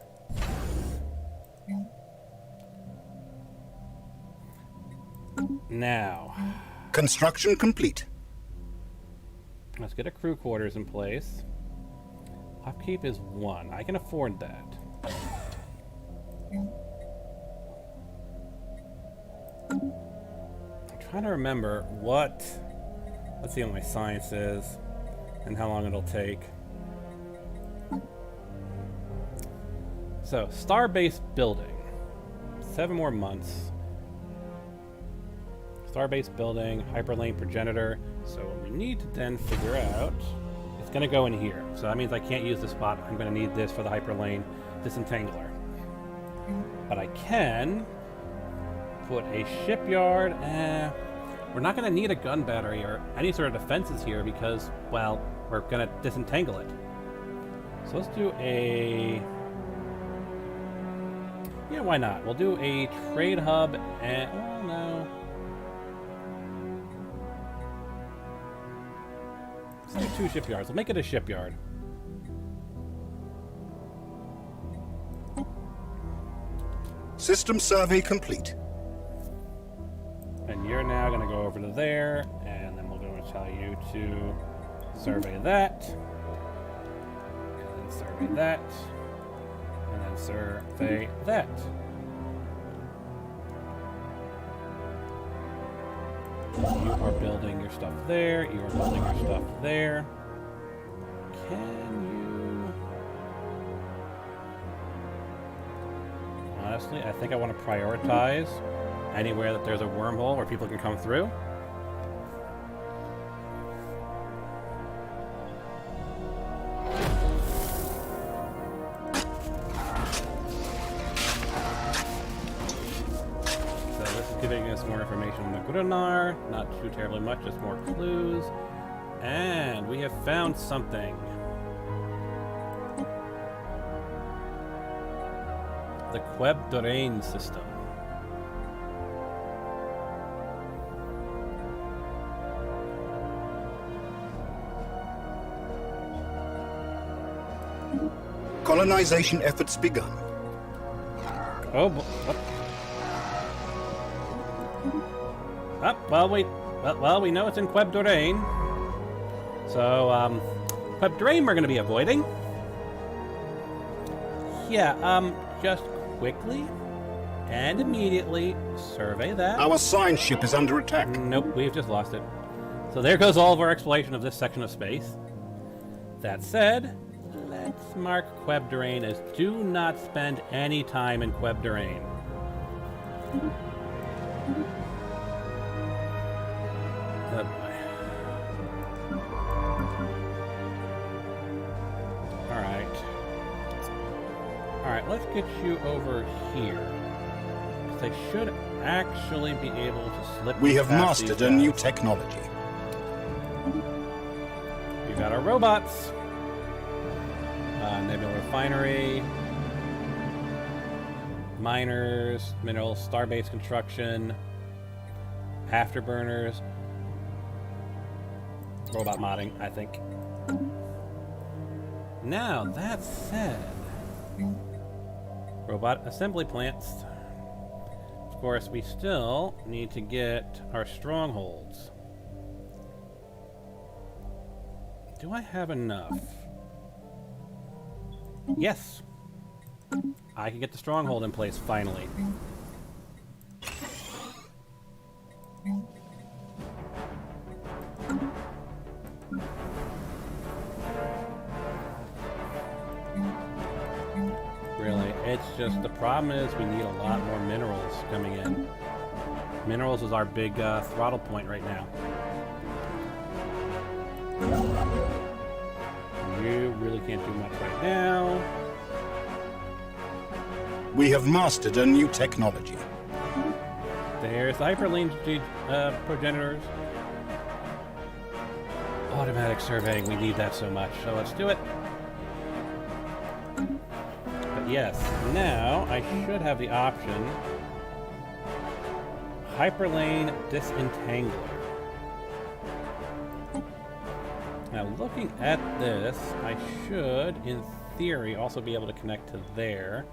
Now, Construction complete. let's get a crew quarters in place. Upkeep is 1. I can afford that. I'm trying to remember what... Let's see what my science is and how long it'll take. So, star-based building. 7 more months. Star-based building, hyperlane progenitor. So what we need to then figure out, it's going to go in here. So that means I can't use the spot. I'm going to need this for the hyperlane disentangler. But I can put a shipyard. We're not going to need a gun battery or any sort of defenses here because, well, we're going to disentangle it. So let's do a... Yeah, why not? We'll do a trade hub and... Oh, no. Let's do 2 shipyards. We'll make it a shipyard. System survey complete. And you're now going to go over to there, and then we're going to tell you to survey that, and then survey that, and then survey that. You are building your stuff there. You are building your stuff there. Can you... Honestly, I think I want to prioritize anywhere that there's a wormhole where people can come through. Giving us more information on the Grunar, not too terribly much, just more clues. And we have found something. The Queb Dorain system. Colonization efforts begun. Oh, what? Well, we know it's in Queb Dorain. So, Quebdrain we're going to be avoiding. Yeah, just quickly and immediately survey that. Our sign ship is under attack. Nope, we've just lost it. So there goes all of our exploration of this section of space. That said, let's mark Quebdrain as do not spend any time in Quebdrain. Oh boy. Alright, let's get you over here. They should actually be able to slip. We have past mastered these a new guys. technology. We've got our robots. Nebula refinery. Miners, minerals, starbase construction. Afterburners. Robot modding, I think. Now, that said, robot assembly plants. Of course, we still need to get our strongholds. Do I have enough? Yes. I can get the stronghold in place finally. Really, it's just the problem is we need a lot more minerals coming in. Minerals is our big throttle point right now. You really can't do much right now. We have mastered a new technology. There's the hyperlane progenitors. Automatic surveying, we need that so much, so let's do it. But yes, now I should have the option. Hyperlane disentangler. Now looking at this, I should, in theory, also be able to connect to there.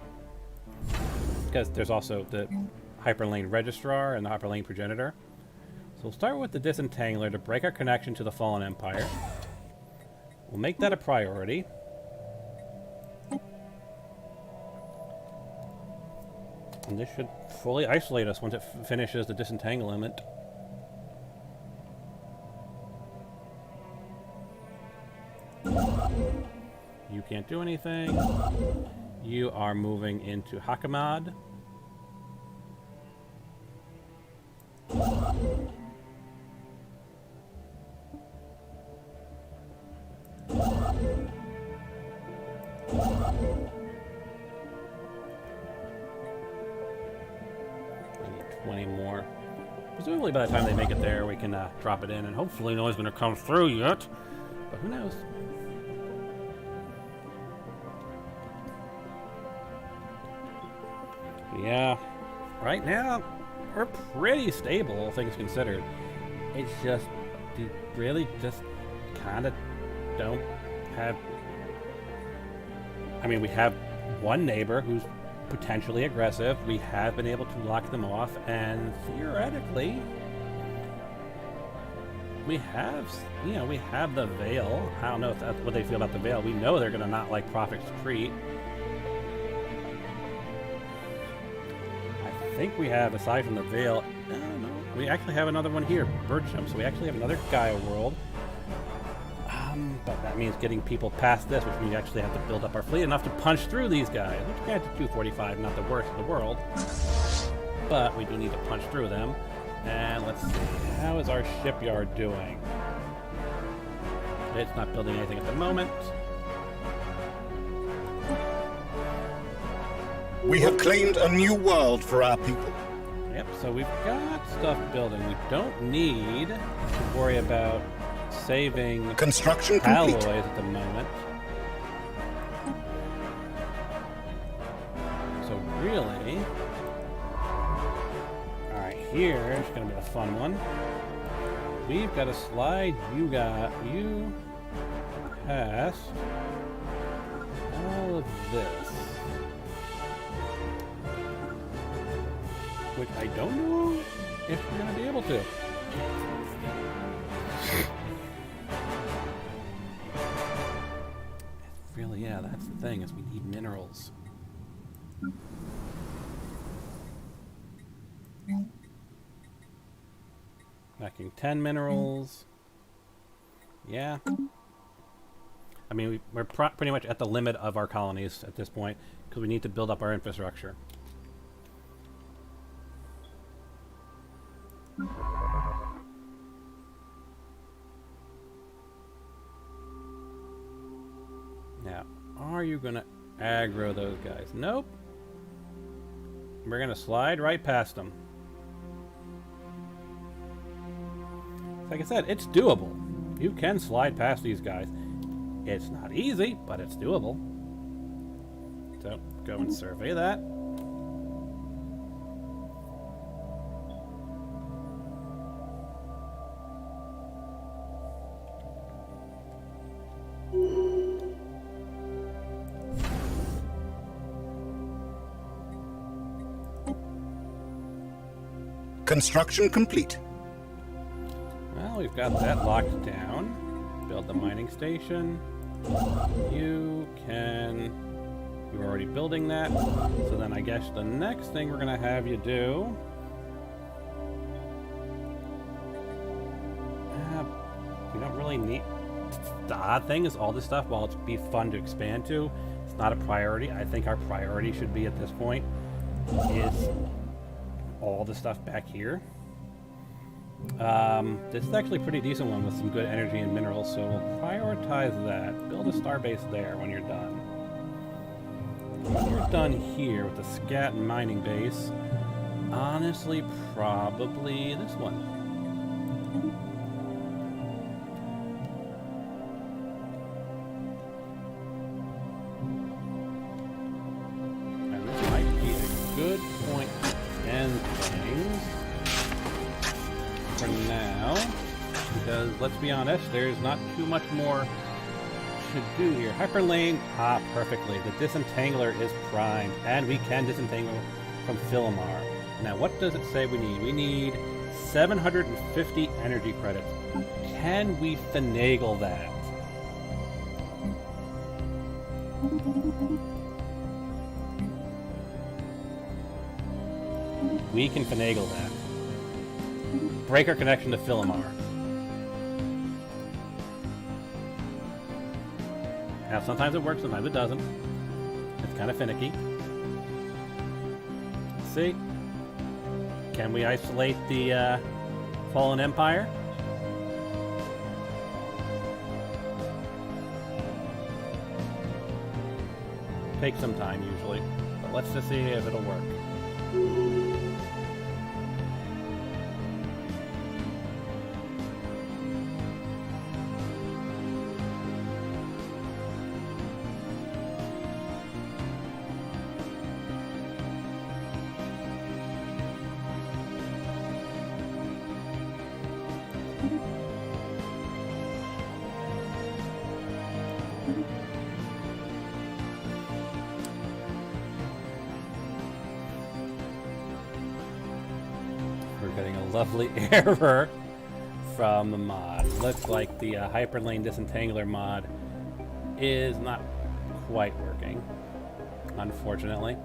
Because there's also the hyperlane registrar and the hyperlane progenitor. So we'll start with the disentangler to break our connection to the Fallen Empire. We'll make that a priority. And this should fully isolate us once it finishes the disentanglement. You can't do anything. You are moving into Hakamad. We need 20 more. Presumably by the time they make it there, we can drop it in, and hopefully no one's going to come through yet. But who knows? Yeah, right now, we're pretty stable, all things considered. It's just, we really just kind of don't have... I mean, we have one neighbor who's potentially aggressive. We have been able to lock them off, and theoretically, we have, you know, we have the Veil. I don't know if that's what they feel about the Veil. We know they're going to not like Prophet's Retreat. I think we have, aside from the Veil, no, we actually have another one here, Bircham, so we actually have another Gaia world. But that means getting people past this, which means we actually have to build up our fleet enough to punch through these guys. Which granted, 245, not the worst in the world. But we do need to punch through them. And let's see, how is our shipyard doing? It's not building anything at the moment. We have claimed a new world for our people. Yep, so we've got stuff building. We don't need to worry about saving Construction alloys complete. at the moment. So really... Alright, here's gonna be the fun one. We've got to slide you past all of this. Which I don't know if we're going to be able to. Yeah, that's the thing, is we need minerals. Lacking 10 minerals. Yeah. I mean, we're pretty much at the limit of our colonies at this point, because we need to build up our infrastructure. Now, are you going to aggro those guys? Nope. We're going to slide right past them. Like I said, it's doable. You can slide past these guys. It's not easy, but it's doable. So, go and survey that. Construction complete. Well, we've got that locked down. Build the mining station. You can... You're already building that. So then I guess the next thing we're going to have you do... we don't really need... The odd thing is all this stuff, while it's be fun to expand to, it's not a priority. I think our priority should be at this point is all the stuff back here. This is actually a pretty decent one with some good energy and minerals, so we'll prioritize that. Build a starbase there when you're done. When you're done here with the scat mining base, honestly, probably this one. And this might be a good point to end things. For now, because let's be honest, there's not too much more to do here. Hyperlane, perfectly. The disentangler is primed, and we can disentangle from Philomar. Now, what does it say we need? We need 750 energy credits. Can we finagle that? We can finagle that. Break our connection to Philomar. Now, sometimes it works, sometimes it doesn't. It's kind of finicky. Let's see. Can we isolate the Fallen Empire? Takes some time, usually. But let's just see if it'll work. Getting a lovely error from the mod. Looks like the Hyperlane Disentangler mod is not quite working, unfortunately.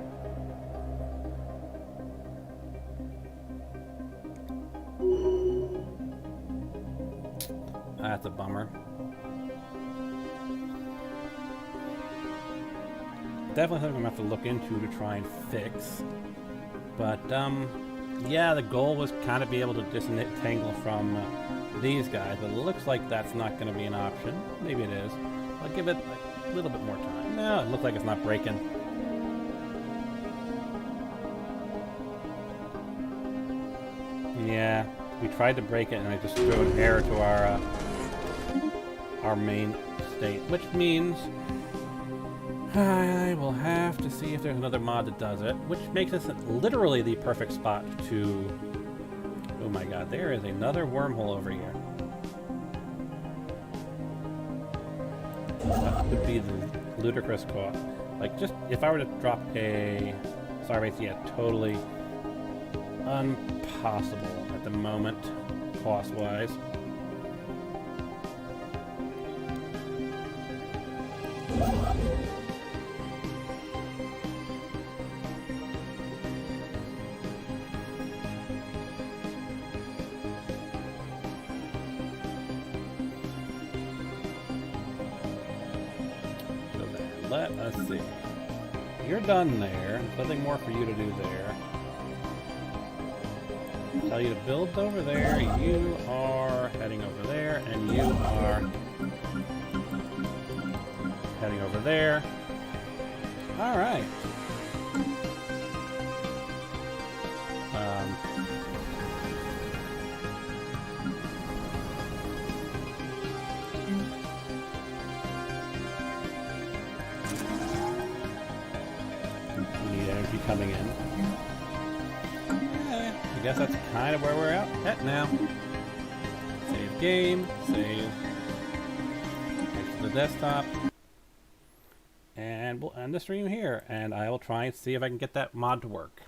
That's a bummer. Definitely something I'm gonna have to look into to try and fix. But, yeah, the goal was kind of be able to disentangle from these guys, but it looks like that's not going to be an option. Maybe it is. I'll give it a little bit more time. No, it looks like it's not breaking. Yeah, we tried to break it and it just threw an error to our main state, which means I will have to see if there's another mod that does it, which makes this literally the perfect spot to... Oh my god, there is another wormhole over here. That would be the ludicrous cost. Like, just, if I were to drop a Starbase, yeah, totally impossible at the moment, cost-wise. let us see. You're done there. There's nothing more for you to do there. Tell you to build over there. You are heading over there, and you are heading over there. All right. We need energy coming in. I guess that's kind of where we're at now. Save game, save to the desktop, and we'll end the stream here, and I will try and see if I can get that mod to work.